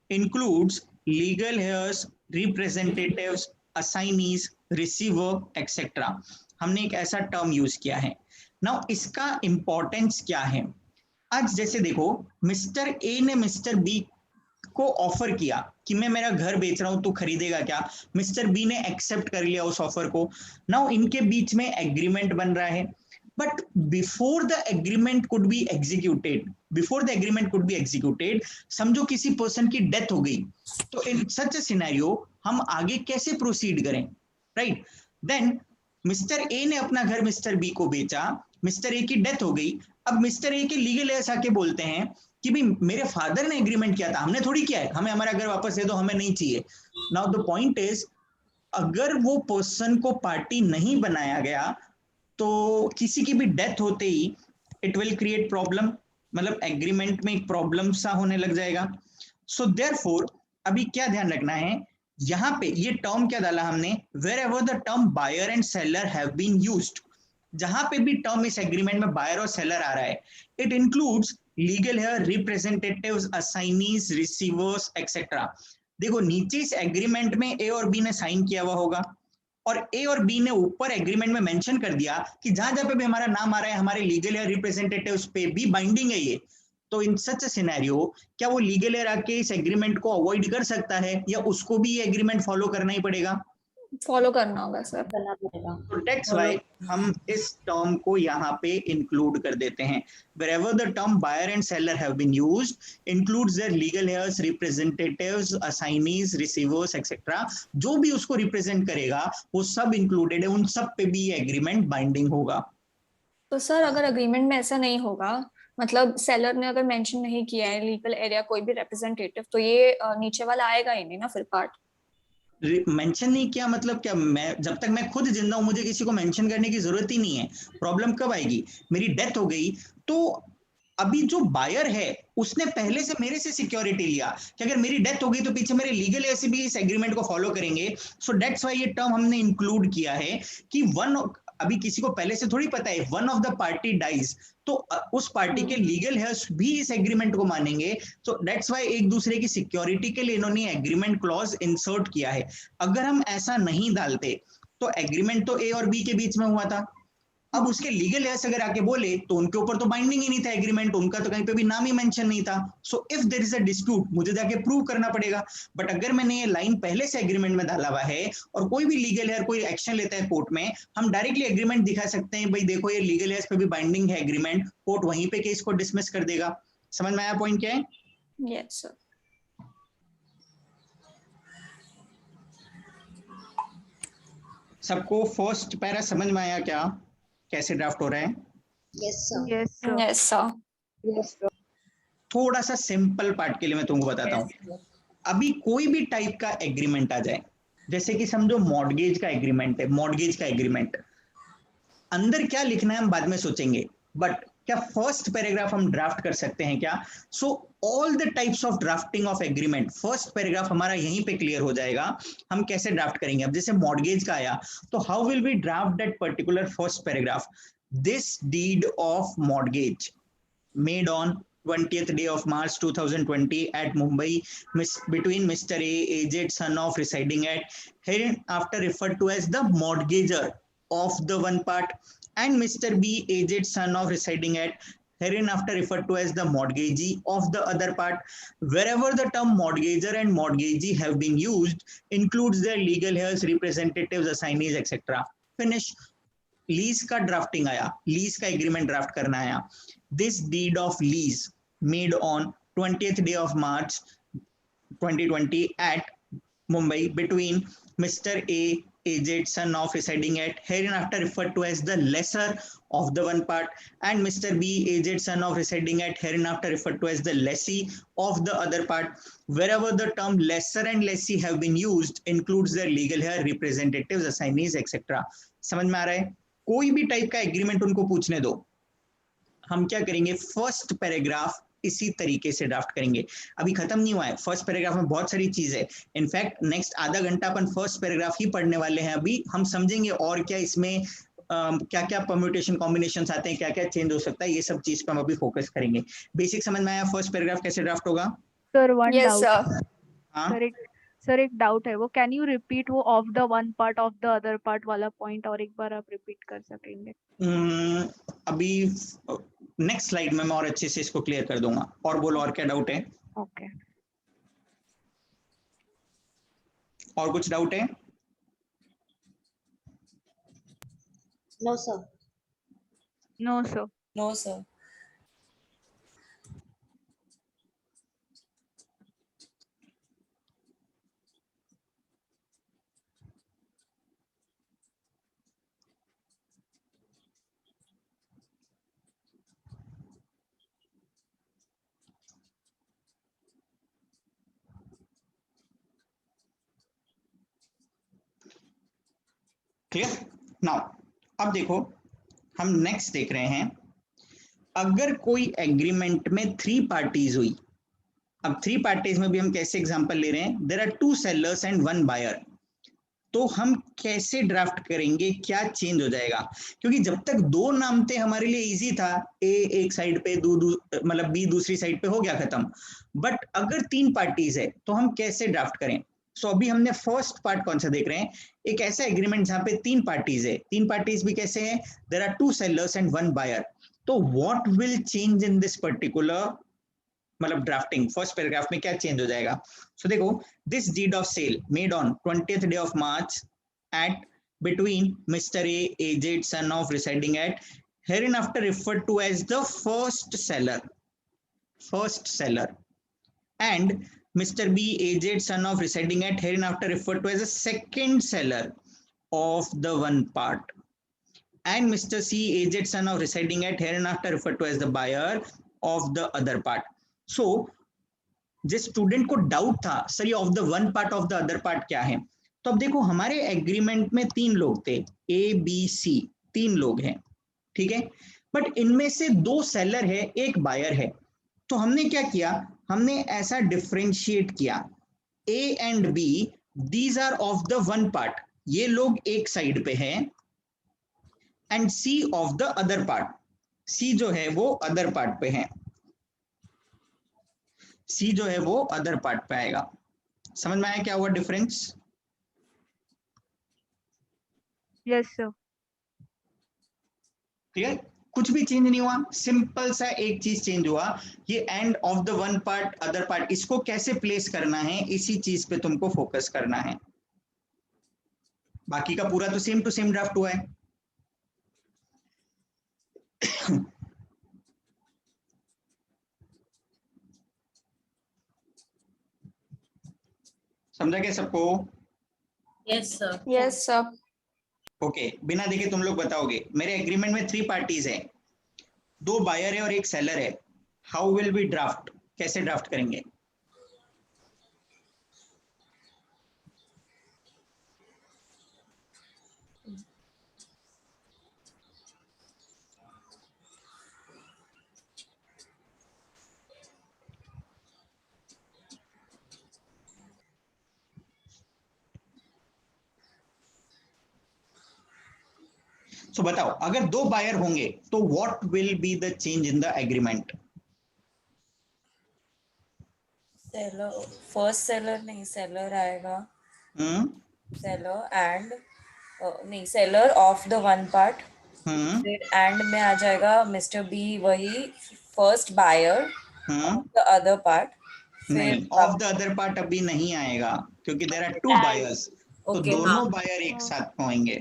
includes legal heirs, representatives, assignees, receiver, etc. हमने एक ऐसा टर्म यूज किया है। नाउ इसका इंपॉर्टेंस क्या है? आज जैसे देखो, मिस्टर ए ने मिस्टर बी को ऑफर किया कि मैं मेरा घर बेच रहा हूं, तू खरीदेगा क्या? मिस्टर बी ने एक्सेप्ट कर लिया उस ऑफर को। नाउ इनके बीच में एग्रीमेंट बन रहा है, but before the agreement could be executed, समझो किसी पर्सन की डेथ हो गई, तो इन सच a scenario हम आगे कैसे प्रोसीड करें? राइट, देन मिस्टर ए ने अपना घर मिस्टर बी को बेचा, मिस्टर ए की डेथ हो गई। अब मिस्टर ए के लीगल एयर्स आके बोलते हैं कि भाई मेरे फादर ने एग्रीमेंट किया था, हमने थोड़ी किया है, हमें हमारा घर वापस दे दो, हमें नहीं चाहिए। नाउ द पॉइंट इज, अगर वो पर्सन को पार्टी नहीं बनाया गया, तो किसी की भी डेथ होते ही इट विल क्रिएट प्रॉब्लम, मतलब एग्रीमेंट में एक प्रॉब्लम सा होने लग जाएगा। सो देयरफॉर अभी क्या ध्यान रखना है, यहां पे ये टर्म क्या डाला हमने, wherever the term buyer and seller have been used, जहां पे भी टर्म इस एग्रीमेंट में बायर और सेलर आ रहा है, it includes legal heir, representatives, assignees, receivers, etcetera. देखो नीचे इस एग्रीमेंट में ए और बी ने साइन किया हुआ होगा, और ए और बी ने ऊपर एग्रीमेंट में मेंशन कर दिया कि जहां जहां पे भी हमारा नाम आ रहा है हमारे लीगल या रिप्रेजेंटेटिव्स पे भी बाइंडिंग है ये। तो इन सच सिनेरियो क्या वो लीगल एयर आके इस एग्रीमेंट को अवॉइड कर सकता है, या उसको भी ये एग्रीमेंट फॉलो करना ही पड़ेगा? फॉलो करना होगा सर। करना पड़ेगा। तो दैट्स व्हाई हम इस टर्म को यहाँ पे इंक्लूड कर देते हैं। Wherever the term buyer and seller have been used, includes their legal heirs, representatives, assignees, receivers, etc. जो भी उसको रिप्रेजेंट करेगा वो सब इंक्लूडेड है, उन सब पे भी ये एग्रीमेंट बाइंडिंग होगा। तो सर अगर अग्रीमेंट में ऐसा नहीं होगा, मतलब सेलर ने अगर मेंशन नहीं किया है लीगल एरिया कोई भी रिप्रेजेंटेटिव, तो ये नीचे वाला आएगा ही नहीं ना फिर पार्ट। मेंशन नहीं किया मतलब क्या? मैं जब तक मैं खुद जिंदा हूं मुझे किसी को मेंशन करने की जरूरत ही नहीं है। प्रॉब्लम कब आएगी? मेरी डेथ हो गई तो अभी जो बायर है उसने पहले से मेरे से सिक्योरिटी लिया कि अगर मेरी डेथ हो गई तो पीछे मेरे लीगल ऐसे भी इस एग्रीमेंट को फॉलो करेंगे। सो दैट्स व्हाई ये टर्म हमने इंक्लूड किया है कि अभी किसी को पहले से थोड़ी पता है one of the party dies तो उस पार्टी के लीगल हेयर्स भी इस एग्रीमेंट को मानेंगे। सो दैट्स व्हाई एक दूसरे की सिक्योरिटी के लिए इन्होंने एग्रीमेंट क्लॉज इंसर्ट किया है। अगर हम ऐसा नहीं डालते तो एग्रीमेंट तो ए और बी के बीच में हुआ था, अब उसके लीगल हेयर्स अगर आके बोले तो उनके ऊपर तो बाइंडिंग ही नहीं था एग्रीमेंट, उनका तो कहीं पे भी नाम ही मेंशन नहीं था। So if there is a dispute मुझे जाके प्रूव करना पड़ेगा। बट अगर मैंने ये लाइन पहले से एग्रीमेंट में डाला हुआ है और कोई भी लीगल हेयर कोई एक्शन लेता है कोर्ट में, हम डायरेक्टली एग्रीमेंट दिखा सकते हैं, भाई देखो ये लीगल हेयर्स पे भी बाइंडिंग है एग्रीमेंट, कोर्ट वहीं पे केस को डिसमिस कर देगा। समझ में आया पॉइंट क्या है? Yes sir. सबको फर्स्ट पैरा समझ में आया क्या, कैसे ड्राफ्ट हो रहा है? Yes sir. Yes sir. Yes sir. Yes, sir. थोड़ा सा सिंपल पार्ट के लिए मैं तुमको बताता हूँ। अभी कोई भी टाइप का एग्रीमेंट आ जाए, जैसे कि समझो मॉर्गेज का एग्रीमेंट है, मॉर्गेज का एग्रीमेंट अंदर क्या लिखना है हम बाद में सोचेंगे, बट क्या फर्स्ट पैराग्राफ हम ड्राफ्ट कर सकते हैं क्या? So all the types of drafting of agreement, first paragraph हमारा यहीं पे क्लियर हो जाएगा। हम कैसे ड्राफ्ट करेंगे? अब जैसे मॉर्गेज का आया तो how will we draft that particular first paragraph? This deed of mortgage made on 20th day of March 2020 at Mumbai between Mr. A, aged son of residing at hereinafter referred to as the mortgager of the one part, and Mr. B, aged son of residing at hereinafter referred to as the mortgagee of the other part. Wherever the term mortgager and mortgagee have been used, includes their legal heirs, representatives, assignees, etc. Finish. Lease का drafting आया, lease का agreement draft करना आया। This deed of lease made on 20th day of March 2020 at Mumbai between Mr. A, aged son of residing at hereinafter referred to as the lesser of the one part, and Mr. B, aged son of residing at hereinafter referred to as the lessee of the other part. Wherever the term lesser and lessee have been used, includes their legal heir, representatives, assignees, etc. समझ में आ रहा है? कोई भी type का agreement उनको पूछने दो, हम क्या करेंगे? फर्स्ट पैराग्राफ इसी तरीके से ड्राफ्ट करेंगे। अभी खत्म नहीं हुआ है, फर्स्ट पैराग्राफ में बहुत सारी चीज है। इनफैक्ट नेक्स्ट आधा घंटा अपन फर्स्ट पैराग्राफ ही पढ़ने वाले हैं। अभी हम समझेंगे और क्या इसमें क्या क्या परम्यूटेशन कॉम्बिनेशंस आते हैं, क्या क्या चेंज हो सकता है, ये सब चीज पे हम अभी फोकस करेंगे। बेसिक समझ में आया फर्स्ट पैराग्राफ कैसे ड्राफ्ट होगा? Sir one yes doubt. Sir. हाँ सर एक डाउट है, वो कैन यू रिपीट वो of the one part of the other part वाला पॉइंट और एक बार आप रिपीट कर सकेंगे? अभी नेक्स्ट स्लाइड में मैं और अच्छे से इसको क्लियर कर दूंगा। और बोलो और क्या डाउट है? ओके। और कुछ डाउट है? No sir. No sir. No sir. Clear? Now अब देखो हम नेक्स्ट देख रहे हैं, अगर कोई एग्रीमेंट में 3 पार्टीज हुई। अब 3 पार्टीज में भी हम कैसे एग्जांपल ले रहे हैं? There are 2 sellers and 1 buyer. तो हम कैसे ड्राफ्ट करेंगे, क्या चेंज हो जाएगा? क्योंकि जब तक दो नाम थे हमारे लिए इजी था, ए एक साइड पे मतलब बी दूसरी साइड पे, हो गया खत्म। बट अगर तीन पार्टीज है तो हम कैसे ड्राफ्ट करें? सो अभी हमने फर्स्ट पार्ट कौन सा देख रहे हैं, एक ऐसा एग्रीमेंट जहां पे तीन पार्टीज है। तीन पार्टीज भी कैसे हैं? There are 2 sellers and 1 buyer. तो what will change in this particular मतलब ड्राफ्टिंग, फर्स्ट पैराग्राफ में क्या चेंज हो जाएगा? सो देखो, this deed of sale made on 20th day of March at between Mr. A, aged son of residing at hereinafter referred to as the first seller, and Mr. B, aged son of residing at hereinafter referred to as the second seller of the one part, and Mr. C, aged son of residing at hereinafter referred to as the buyer of the other part. So जिस student को doubt था sir ये of the one part of the other part क्या है, तो अब देखो हमारे एग्रीमेंट में तीन लोग थे, ए बी सी, तीन लोग हैं, ठीक है। बट इनमें से दो सेलर है, एक बायर है। तो हमने क्या किया, हमने ऐसा डिफरेंशिएट किया, A and B these are of the one part, ये लोग एक साइड पे हैं, and C of the other part, C जो है वो अदर पार्ट पे है, सी जो है वो अदर पार्ट पे आएगा। समझ में आया क्या हुआ डिफरेंस? Yes sir. क्लियर? कुछ भी चेंज नहीं हुआ, सिंपल सा एक चीज चेंज हुआ, ये and of the one part other part, इसको कैसे प्लेस करना है इसी चीज पे तुमको फोकस करना है। बाकी का पूरा तो सेम टू सेम ड्राफ्ट हुआ है। समझा क्या सबको? Yes sir. Yes sir. Okay, बिना देखे तुम लोग बताओगे, मेरे एग्रीमेंट में 3 पार्टीज हैं, 2 बायर है और एक सेलर है, हाउ विल बी ड्राफ्ट, कैसे ड्राफ्ट करेंगे? सो बताओ, अगर 2 बायर होंगे तो what will be the change in the agreement? Seller, first seller नहीं, सेलर आएगा, सेलर एंड नहीं, seller of the one part, फिर एंड में आ जाएगा मिस्टर बी, वही first buyer of the other part. नहीं, ऑफ द अदर पार्ट अभी नहीं आएगा क्योंकि देयर आर 2 बायर्स, तो दोनों बायर एक साथ होंगे।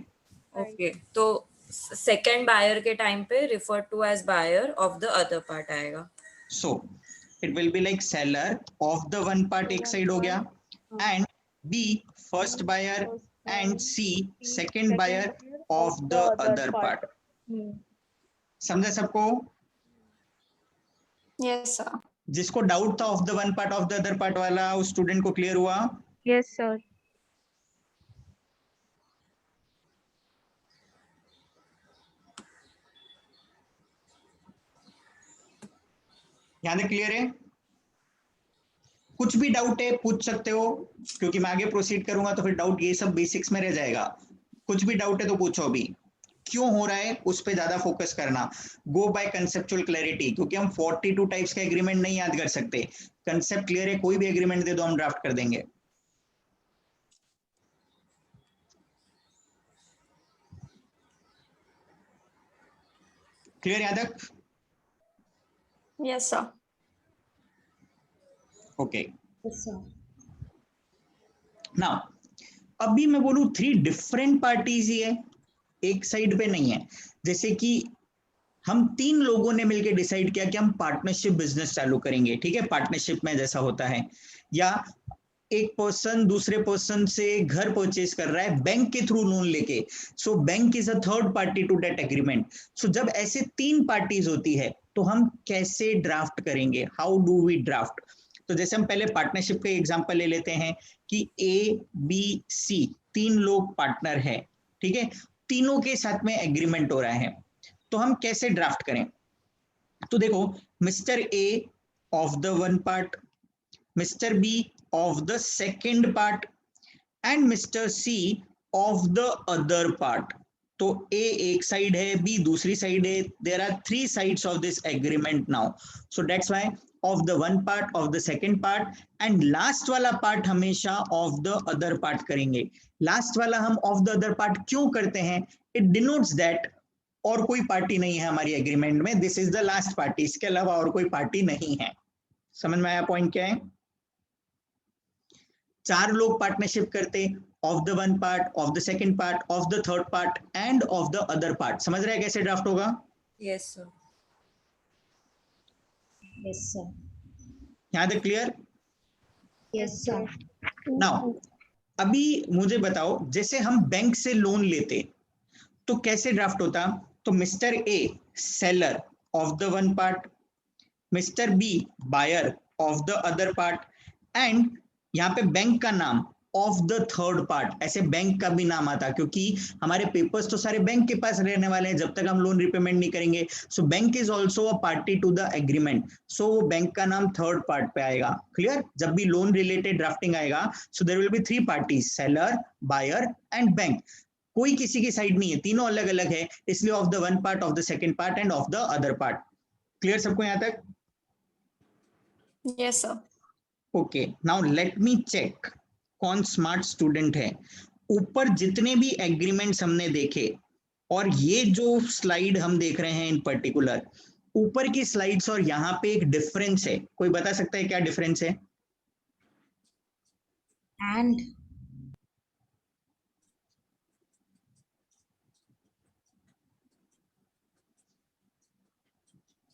ओके, तो सेकंड बायर के टाइम पे refer to as buyer of the other part आएगा। So it will be like seller of the one part एक साइड हो गया, and B first buyer and C second buyer of the other part. समझा सबको? Yes sir. जिसको doubt था of the one part of the other part वाला, उस student को क्लियर हुआ? Yes sir. यहाँ तक क्लियर है? कुछ भी डाउट है पूछ सकते हो, क्योंकि मैं आगे प्रोसीड करूंगा तो फिर डाउट ये सब बेसिक्स में रह जाएगा। कुछ भी डाउट है तो पूछो, अभी क्यों हो रहा है उस पे ज्यादा फोकस करना। गो बाय कंसेप्चुअल क्लैरिटी, क्योंकि हम 42 टाइप्स का एग्रीमेंट नहीं याद कर सकते। कंसेप्ट क्लियर है, कोई भी एग्रीमेंट दे दो हम ड्राफ्ट कर देंगे। क्लियर यहाँ तक? Yes sir. Okay, Yes, sir. Now अभी मैं बोलूं 3 डिफरेंट पार्टीज ही है, एक साइड पे नहीं है। जैसे कि हम 3 लोगों ने मिलकर डिसाइड किया कि हम पार्टनरशिप बिजनेस चालू करेंगे, ठीक है, पार्टनरशिप में जैसा होता है, या एक पर्सन दूसरे पर्सन से घर परचेज कर रहा है बैंक के थ्रू लोन लेके, so bank is a third party to that agreement. So जब ऐसे 3 पार्टीज होती है तो हम कैसे ड्राफ्ट करेंगे, हाउ डू वी ड्राफ्ट? तो जैसे हम पहले पार्टनरशिप का एग्जांपल ले लेते हैं कि ए बी सी 3 लोग पार्टनर है, ठीक है, तीनों के साथ में एग्रीमेंट हो रहा है, तो हम कैसे ड्राफ्ट करें? तो देखो, mister A of the one part, mister B of the second part, and Mr. C of the other part. तो ए एक साइड है, बी दूसरी साइड है, there are 3 sides of this agreement now, so that's why of the one part, of the second part, and last वाला part हमेशा of the other part करेंगे। Last वाला हम ऑफ द अदर पार्ट क्यों करते हैं? It denotes that और कोई पार्टी नहीं है हमारी एग्रीमेंट में, this is the last party, इसके अलावा और कोई पार्टी नहीं है। समझ में आया पॉइंट क्या है? 4 लोग पार्टनरशिप करते, of the one part, of the second part, of the third part and of the other part. समझ रहे हैं कैसे ड्राफ्ट होगा? Yes sir. Yes, sir. यहां तक क्लियर? Yes, sir. नाउ अभी मुझे बताओ, जैसे हम बैंक से लोन लेते तो कैसे ड्राफ्ट होता? तो Mr A seller of the one part, mister B buyer of the other part, and यहाँ पे बैंक का नाम ऑफ द थर्ड पार्ट। ऐसे बैंक का भी नाम आता क्योंकि हमारे पेपर्स तो सारे बैंक के पास रहने वाले हैं जब तक हम लोन रिपेमेंट नहीं करेंगे। So bank is also a party to the agreement, so वो बैंक का नाम थर्ड पार्ट पे आएगा। क्लियर? जब भी लोन रिलेटेड ड्राफ्टिंग आएगा, so there will be 3 parties, seller, buyer and bank. कोई किसी की साइड नहीं है, तीनों अलग अलग है, इसलिए of the one part, of the second part and of the other part. Clear सबको यहाँ तक? Yes sir. Okay, now let me check कौन स्मार्ट स्टूडेंट है। ऊपर जितने भी एग्रीमेंट्स हमने देखे और ये जो स्लाइड हम देख रहे हैं इन पर्टिकुलर, ऊपर की स्लाइड्स और यहाँ पे एक डिफरेंस है। कोई बता सकता है क्या डिफरेंस है? And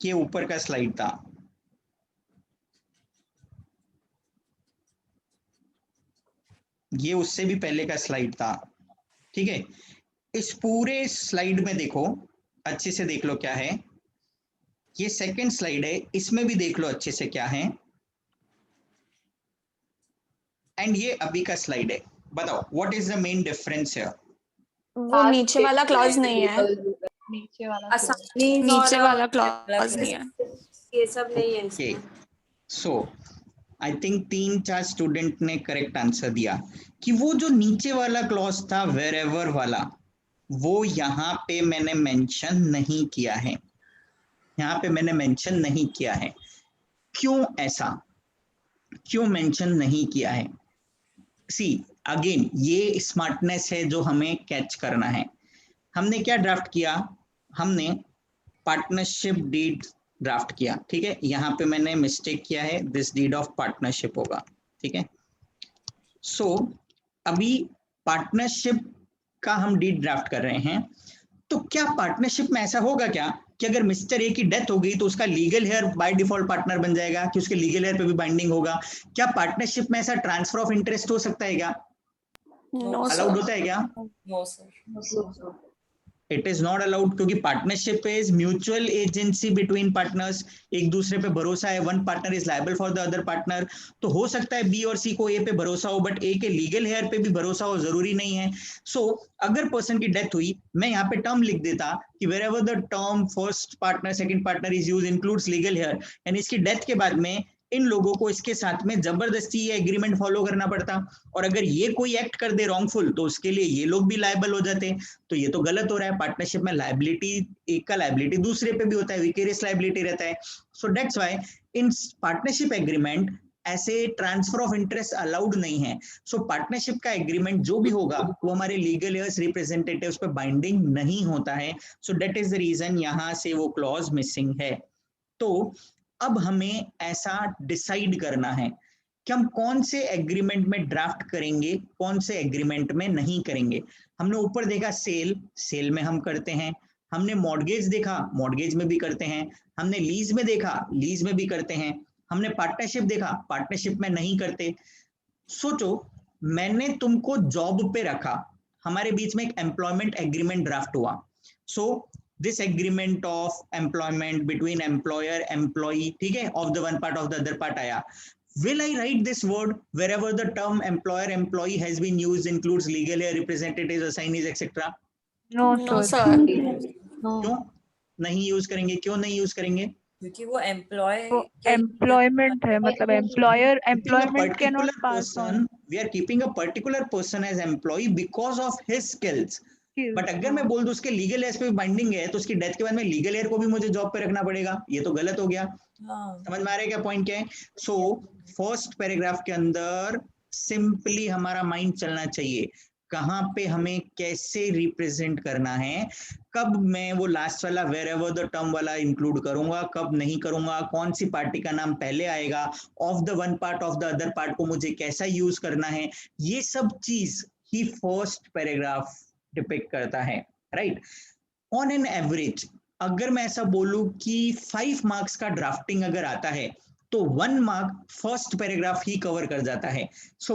ये ऊपर का स्लाइड था, ये उससे भी पहले का स्लाइड था। ठीक है, इस पूरे स्लाइड में देखो, अच्छे से देख लो क्या है। ये सेकंड स्लाइड है, इसमें भी देख लो अच्छे से क्या है, एंड ये अभी का स्लाइड है। बताओ what is the main difference here? वो नीचे वाला क्लॉज नहीं है, नीचे वाला नीचे वाला क्लॉज नहीं है, ये सब नहीं है ओके, इसमें। सो आई थिंक 3-4 स्टूडेंट ने करेक्ट आंसर दिया कि वो जो नीचे वाला क्लॉज था वेरेवर वाला, वो यहाँ पे मैंने मेंशन नहीं किया है, यहाँ पे मैंने मेंशन नहीं किया है। क्यों ऐसा, क्यों मेंशन नहीं किया है? सी अगेन, ये स्मार्टनेस है जो हमें कैच करना है। हमने क्या ड्राफ्ट किया? हमने पार्टनरशिप डीड ड्राफ्ट किया। ठीक है, यहाँ पे मैंने मिस्टेक किया है, दिस डीड ऑफ पार्टनरशिप होगा। ठीक है, सो अभी पार्टनरशिप का हम डीड ड्राफ्ट कर रहे हैं। तो क्या पार्टनरशिप में ऐसा होगा क्या कि अगर मिस्टर ए की डेथ हो गई तो उसका legal heir by default partner बन जाएगा, कि उसके लीगल हेयर पे भी बाइंडिंग होगा? क्या पार्टनरशिप में ऐसा ट्रांसफर ऑफ इंटरेस्ट हो सकता है क्या? No allowed sir. होता है क्या? No sir. It is not allowed, क्योंकि partnership is mutual agency between partners, एक दूसरे पे भरोसा है, one partner is liable for the other partner. तो हो सकता है बी और सी को ए पे भरोसा हो, बट ए के लीगल हेयर पे भी भरोसा हो, जरूरी नहीं है। सो अगर पर्सन की डेथ हुई, मैं यहाँ पे टर्म लिख देता कि wherever the term first partner second partner is used includes legal hair, यानी इसकी डेथ के बाद में इन लोगों को इसके साथ में जबरदस्ती ये एग्रीमेंट फॉलो करना पड़ता, और अगर ये कोई एक्ट कर दे रॉन्गफुल तो उसके लिए ये लोग भी लायबल हो जाते। तो ये तो गलत हो रहा है। पार्टनरशिप में लायबिलिटी, एक का लायबिलिटी दूसरे पे भी होता है, विकेरियस लायबिलिटी रहता है। So that's why in partnership agreement ऐसे ट्रांसफर ऑफ इंटरेस्ट अलाउड नहीं है। सो पार्टनरशिप का एग्रीमेंट जो भी होगा वो हमारे लीगल एयर्स रिप्रेजेंटेटिव्स पे बाइंडिंग नहीं होता है। So that is the reason यहाँ से वो क्लॉज मिसिंग है। तो अब हमें ऐसा डिसाइड करना है कि हम कौन से एग्रीमेंट में ड्राफ्ट करेंगे, कौन से एग्रीमेंट में नहीं करेंगे। हमने ऊपर देखा सेल, सेल में हम करते हैं। हमने मॉर्गेज देखा, मॉर्गेज में भी करते हैं। हमने लीज में देखा, लीज में भी करते हैं। हमने पार्टनरशिप देखा, पार्टनरशिप में नहीं करते। सोचो, मैंने तुमको जॉब पे रखा, हमारे बीच में एक एम्प्लॉयमेंट एग्रीमेंट ड्राफ्ट हुआ। So this agreement of employment between employer employee, ठीक है, of the one part of the other part आया। Will I write this word wherever the term employer employee has been used includes legal hair, representatives, assignees, etc? No no sir. Sir. क्यों नहीं use करेंगे? क्यों नहीं use करेंगे? क्योंकि वो employ वो एम्प्लॉयमेंट है, मतलब employer employment can not pass on. We are keeping a particular person as employ because of his skills. But अगर मैं बोल दूं उसके लीगल एज पे बाइंडिंग है तो उसकी डेथ के बाद में लीगल एयर को भी मुझे जॉब पे रखना पड़ेगा, ये तो गलत हो गया। समझ में आ रहा है क्या पॉइंट क्या है? सो फर्स्ट पैराग्राफ के अंदर सिंपली हमारा माइंड चलना चाहिए कहां पे हमें कैसे रिप्रेजेंट करना है, कब मैं वो लास्ट वाला वेर एवर द टर्म वाला इंक्लूड करूंगा, कब नहीं करूंगा, कौन सी पार्टी का नाम पहले आएगा, of the one part of the other part को मुझे कैसा यूज करना है, ये सब चीज ही फर्स्ट पैराग्राफ डिपिक्ट करता है, राइट। ऑन एन एवरेज अगर मैं ऐसा बोलूं कि 5 मार्क्स का ड्राफ्टिंग अगर आता है तो 1 मार्क फर्स्ट पैराग्राफ ही कवर कर जाता है। सो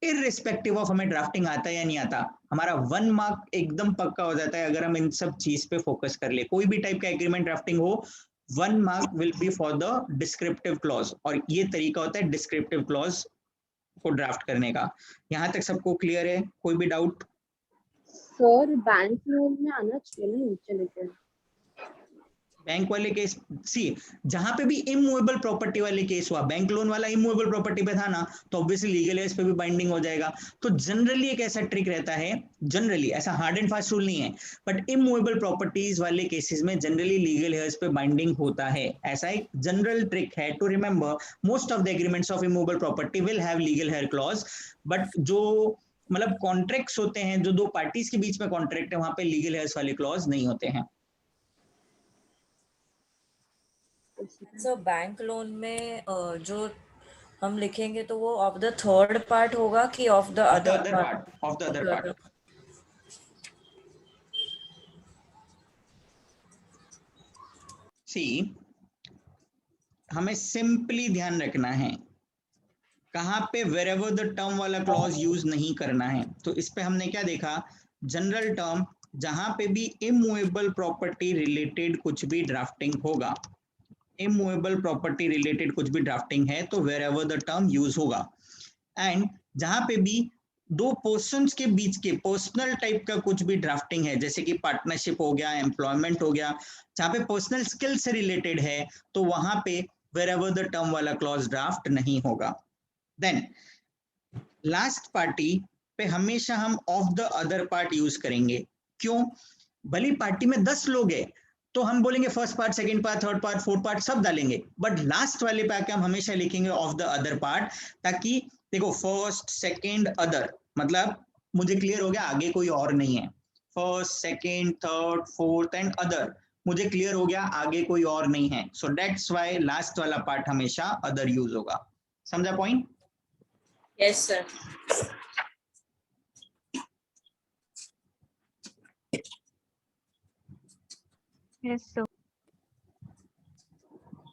इररिस्पेक्टिव ऑफ हमें ड्राफ्टिंग आता है या नहीं आता, हमारा 1 मार्क एकदम पक्का हो जाता है अगर हम इन सब चीज पे फोकस कर ले। कोई भी टाइप का एग्रीमेंट ड्राफ्टिंग हो, 1 mark will be for the descriptive clause, और ये तरीका होता है डिस्क्रिप्टिव क्लॉज को ड्राफ्ट करने का। यहां तक सबको क्लियर है? कोई भी डाउट? सर बैंक लोन में आना चाहिए ना नीचे लेके। बैंक वाले केस सी जहां पे भी इमूवेबल प्रॉपर्टी वाले केस हुआ, बैंक लोन वाला इमूवेबल प्रॉपर्टी पे था ना, तो ऑब्वियसली लीगल एज पे भी बाइंडिंग हो जाएगा। तो जनरली एक ऐसा ट्रिक रहता है, जनरली ऐसा हार्ड एंड फास्ट रूल नहीं है, बट इमूवेबल प्रॉपर्टीज वाले केसेस में जनरली लीगल हेयर्स पे बाइंडिंग होता है। ऐसा एक जनरल ट्रिक है to remember, most of the agreements of immovable property will have legal heir clause, but जो मतलब कॉन्ट्रैक्ट्स होते हैं, जो दो पार्टीज के बीच में कॉन्ट्रैक्ट है, वहां पे लीगल हेयर्स वाले क्लॉज नहीं होते हैं। सो बैंक लोन में जो हम लिखेंगे तो वो ऑफ द थर्ड पार्ट होगा कि of the other part? Of the other part. See हमें सिंपली ध्यान रखना है कहां पे wherever the term वाला क्लॉज यूज नहीं करना है। तो इस पे हमने क्या देखा, जनरल टर्म जहां पे भी इमूवेबल प्रॉपर्टी रिलेटेड कुछ भी ड्राफ्टिंग होगा, इमूवेबल प्रॉपर्टी रिलेटेड कुछ भी ड्राफ्टिंग है तो wherever the term यूज होगा। एंड जहां पे भी दो पर्सन्स के बीच के पर्सनल टाइप का कुछ भी ड्राफ्टिंग है, जैसे कि पार्टनरशिप हो गया, एम्प्लॉयमेंट हो गया, जहां पे पर्सनल स्किल से रिलेटेड है, तो वहां पे wherever the term वाला क्लॉज ड्राफ्ट नहीं होगा। देन लास्ट पार्टी पे हमेशा हम of the other part use करेंगे। क्यों? भली पार्टी में 10 लोग हैं तो हम बोलेंगे first part, second part, third part, fourth part सब डालेंगे, बट लास्ट वाले पे आके हम हमेशा लिखेंगे ऑफ द अदर पार्ट, ताकि देखो फर्स्ट सेकंड अदर मतलब मुझे क्लियर हो गया आगे कोई और नहीं है, first second third fourth and other मुझे क्लियर हो गया आगे कोई और नहीं है। सो दैट्स व्हाई लास्ट वाला पार्ट हमेशा अदर यूज होगा। समझा point? Yes sir. Yes sir.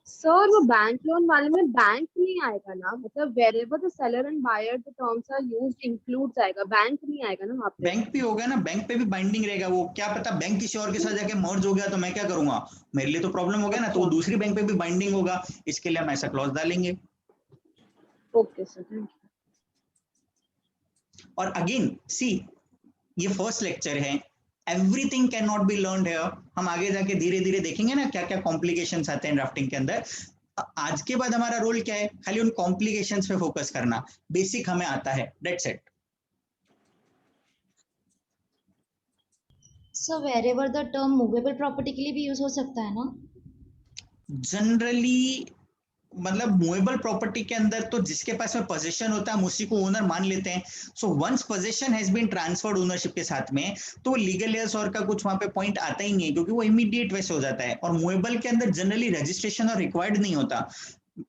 Sir वो बैंक लोन वाले में बैंक नहीं आएगा ना, मतलब wherever the seller and buyer the terms are used includes आएगा, बैंक नहीं आएगा ना वहाँ पे। बैंक भी होगा ना, बैंक पे भी बाइंडिंग रहेगा। वो क्या पता बैंक किसी और के साथ जाके मर्ज हो गया तो मैं क्या करूंगा, मेरे लिए तो प्रॉब्लम हो गया ना, तो वो दूसरी बैंक पे भी बाइंडिंग होगा, इसके लिए हम ऐसा क्लॉज डालेंगे। Okay sir, thank you. और अगेन सी ये फर्स्ट लेक्चर है, everything can not be learned here. हम आगे जाके धीरे धीरे देखेंगे ना क्या क्या कॉम्प्लिकेशंस आते हैं ड्राफ्टिंग के अंदर। आज के बाद हमारा रोल क्या है, खाली उन कॉम्प्लिकेशंस पे फोकस करना, बेसिक हमें आता है, that's it. So wherever the term movable property के लिए भी यूज हो सकता है ना? जनरली मतलब मूवेबल प्रॉपर्टी के अंदर तो जिसके पास में पोजीशन होता है हम उसी को ओनर मान लेते हैं। So once position has been transferred ownership के साथ में, तो लीगल हेयर्स और का कुछ वहां पे पॉइंट आता ही नहीं है, क्योंकि वो इमीडिएट वैसे हो जाता है। और मूवेबल के अंदर जनरली रजिस्ट्रेशन और रिक्वायर्ड नहीं होता,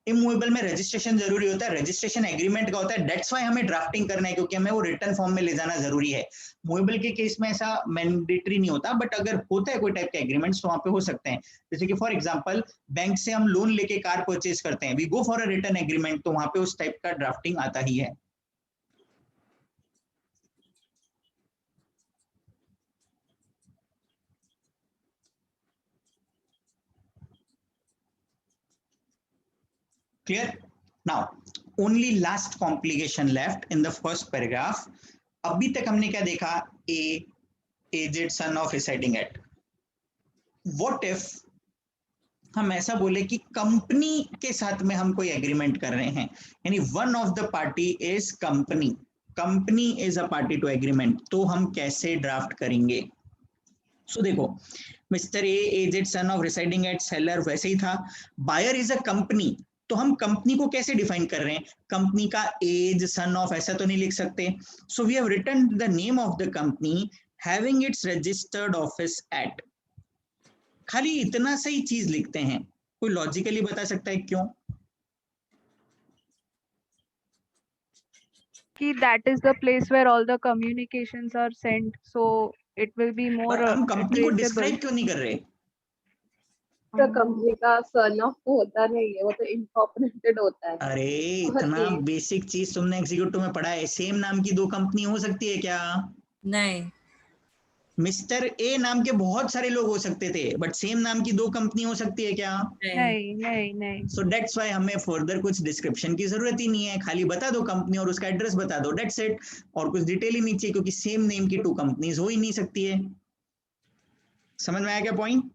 इमूवेबल में रजिस्ट्रेशन जरूरी होता है, रजिस्ट्रेशन एग्रीमेंट का होता है, दैट्स व्हाई हमें ड्राफ्टिंग करना है, क्योंकि हमें वो रिटर्न फॉर्म में ले जाना जरूरी है। मूवेबल के केस में ऐसा मैंडेटरी नहीं होता, बट अगर होता है कोई टाइप के एग्रीमेंट्स तो वहां पे हो सकते हैं। जैसे कि फॉर एग्जांपल बैंक से हम लोन लेके कार परचेज करते हैं, we go for a return agreement, तो वहां पे उस टाइप का ड्राफ्टिंग आता ही है। Clear? Now, only last complication left in the first paragraph. अभी तक हमने क्या देखा, A, aged son of residing at. What if हम ऐसा बोले कि कंपनी के साथ में हम कोई एग्रीमेंट कर रहे हैं, यानी one of the party is company, company is a party to agreement, तो हम कैसे ड्राफ्ट करेंगे? सो देखो, mister A aged son of residing at seller वैसे ही था, बायर इज अ कंपनी, तो हम कंपनी को कैसे डिफाइन कर रहे हैं? कंपनी का एज सन ऑफ ऐसा तो नहीं लिख सकते, so we have written the name of the company having its registered office at. खाली इतना सही चीज लिखते हैं, कोई लॉजिकली बता सकता है क्यों? कि that is the place where all the communications are sent, so it will be more हम कंपनी को traceable. डिस्क्राइब क्यों नहीं कर रहे? तो कंपनी का सन ऑफ तो होता नहीं है, वो तो इनकॉर्पोरेटेड होता है। अरे इतना बेसिक चीज तुमने एग्जीक्यूटिव में पढ़ा है, सेम नाम की दो कंपनी हो सकती है क्या? नहीं, मिस्टर ए नाम के बहुत सारे लोग हो सकते थे, बट सेम नाम की दो कंपनी हो सकती है क्या? नहीं नहीं नहीं। सो दैट्स व्हाई हमें फर्दर कुछ डिस्क्रिप्शन की जरूरत ही नहीं है, खाली बता दो कंपनी और उसका एड्रेस बता दो, दैट्स इट, और कुछ डिटेल ही नहीं चाहिए, क्योंकि सेम नेम की टू कंपनीज हो ही नहीं सकती है। समझ में आया क्या पॉइंट?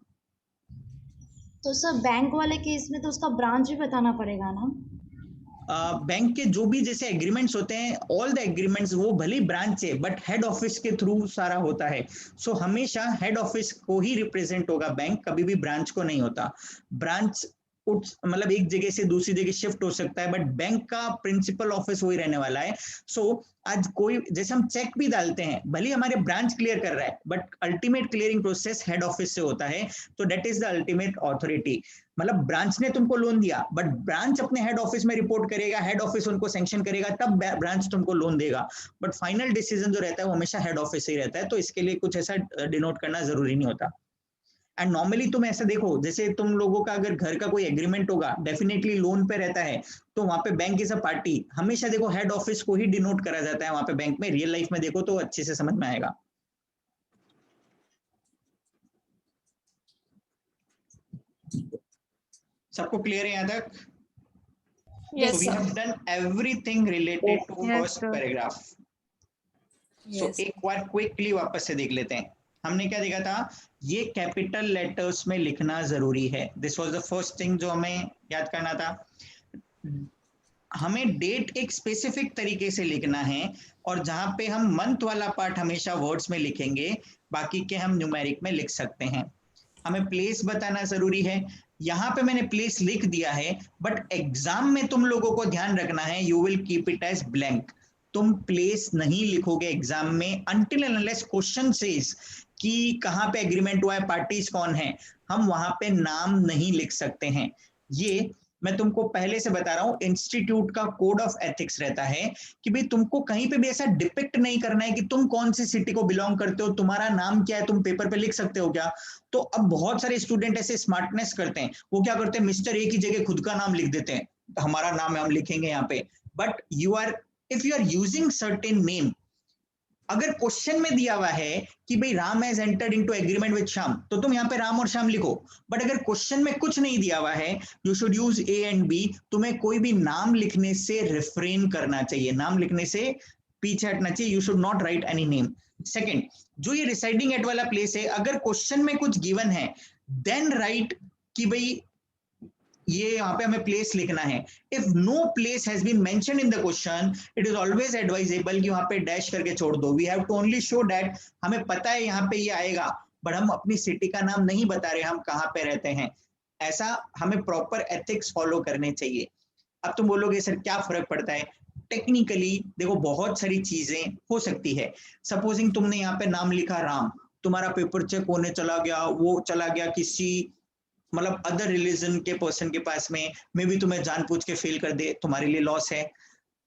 तो सर बैंक वाले केस में तो उसका ब्रांच भी बताना पड़ेगा ना? बैंक के जो भी जैसे एग्रीमेंट्स होते हैं, ऑल द एग्रीमेंट्स, वो भले ब्रांच है बट हेड ऑफिस के थ्रू सारा होता है। सो हमेशा हेड ऑफिस को ही रिप्रेजेंट होगा बैंक, कभी भी ब्रांच को नहीं होता। ब्रांच मतलब एक जगह से दूसरी जगह शिफ्ट हो सकता है, बट बैंक का प्रिंसिपल ऑफिस वही रहने वाला है। सो आज कोई जैसे हम चेक भी डालते हैं, भले हमारे ब्रांच क्लियर कर रहा है, but ultimate clearing process head office से होता है, तो that is the ultimate authority. मतलब ब्रांच ने तुमको लोन दिया, बट ब्रांच अपने हेड ऑफिस में रिपोर्ट करेगा, हेड ऑफिस उनको सैंक्शन करेगा, तब ब्रांच तुमको लोन देगा, बट फाइनल डिसीजन जो रहता है वो हमेशा हेड ऑफिस से ही रहता है। तो इसके लिए कुछ ऐसा डिनोट करना जरूरी नहीं होता। एंड नॉर्मली तुम ऐसा देखो, जैसे तुम लोगों का अगर घर का कोई एग्रीमेंट होगा, डेफिनेटली लोन पे रहता है, तो वहां पे बैंक इज अ पार्टी, हमेशा देखो हेड ऑफिस को ही डिनोट करा जाता है वहां पे बैंक में। रियल लाइफ में देखो तो अच्छे से समझ में आएगा। सबको क्लियर है यहाँ तक? Yes, So we sir. have done everything related to Yes, first sir. paragraph. So Yes. एक बार क्विकली वापस से देख लेते हैं। हमने क्या देखा था? ये कैपिटल लेटर्स में लिखना जरूरी है। This was the first thing जो हमें याद करना था। हमें डेट एक स्पेसिफिक तरीके से लिखना है, और जहां पे हम मंथ वाला पार्ट हमेशा वर्ड्स में लिखेंगे, बाकी के हम न्यूमेरिक में लिख सकते हैं। हमें प्लेस बताना जरूरी है। यहाँ पे मैंने प्लेस लिख दिया है, बट एग्जाम में तुम लोगों को ध्यान रखना है, you will keep it as blank. तुम प्लेस नहीं लिखोगे एग्जाम में until and unless question says कि कहाँ पे एग्रीमेंट हुआ है, पार्टीज कौन है, हम वहां पे नाम नहीं लिख सकते हैं। ये मैं तुमको पहले से बता रहा हूं, इंस्टीट्यूट का कोड ऑफ एथिक्स रहता है कि भाई तुमको कहीं पे भी ऐसा डिपिक्ट नहीं करना है कि तुम कौन सी सिटी को बिलोंग करते हो, तुम्हारा नाम क्या है, तुम पेपर पे लिख सकते हो क्या? तो अब बहुत सारे स्टूडेंट ऐसे स्मार्टनेस करते हैं, वो क्या करते हैं, मिस्टर ए की जगह खुद का नाम लिख देते हैं, हमारा नाम है हम लिखेंगे यहाँ पे। But if you are using certain name, अगर क्वेश्चन में दिया हुआ है कि भाई Ram has entered into agreement with Shyam, तो तुम यहाँ पे राम और श्याम लिखो। बट अगर क्वेश्चन में कुछ नहीं दिया हुआ है, you should use A and B. तुम्हें कोई भी नाम लिखने से रिफ्रेन करना चाहिए, नाम लिखने से पीछे हटना चाहिए। You should not right any name. Second, जो ये रिसाइडिंग एट वाला प्लेस है, अगर क्वेश्चन में कुछ गिवन है, देन राइट कि भाई ये यहाँ पे हमें प्लेस लिखना है। If no place has been mentioned in the question, it is always advisable कि वहां पे डैश करके छोड़ दो। We have to only show that हमें पता है यहाँ पे ये आएगा, बट हम अपनी सिटी का नाम नहीं बता रहे, हम कहाँ पे रहते हैं। ऐसा हमें प्रॉपर एथिक्स फॉलो करने चाहिए। अब तुम बोलोगे सर क्या फर्क पड़ता है? टेक्निकली देखो, बहुत सारी चीजें हो सकती है। सपोजिंग तुमने यहाँ पे नाम लिखा राम, तुम्हारा पेपर चेक होने चला गया, वो चला गया किसी मतलब अदर रिलीजन के पर्सन के पास में, मे भी तुम्हें जानबूझ के फेल कर दे, तुम्हारे लिए लॉस है।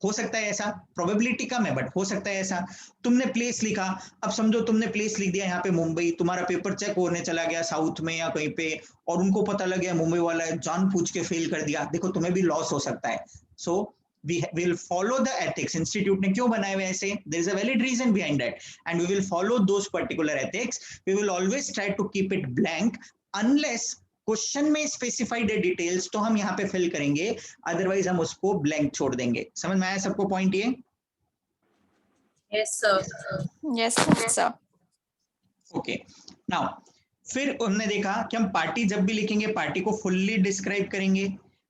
हो सकता है ऐसा, प्रोबेबिलिटी कम है बट हो सकता है ऐसा। तुमने प्लेस लिखा, अब समझो तुमने प्लेस लिख दिया यहाँ पे मुंबई, तुम्हारा पेपर चेक होने चला गया साउथ में या कहीं पे, और उनको पता लग गया मुंबई वाला है, जानबूझ के फेल कर दिया, देखो तुम्हें भी लॉस हो सकता है। सो we will follow the ethics. Institute ने क्यों बनाए हुए ऐसे? there is a valid reason behind that, and we will follow those particular ethics. We will always try to keep it blank unless question में specified है details, तो हम यहाँ पे फिल करेंगे, अदरवाइज हम उसको ब्लैंक छोड़ देंगे। समझ में आया सबको पॉइंट ये? Yes, sir. Yes, sir. Okay, now फिर हमने देखा कि हम पार्टी जब भी लिखेंगे, पार्टी को फुल्ली डिस्क्राइब करेंगे।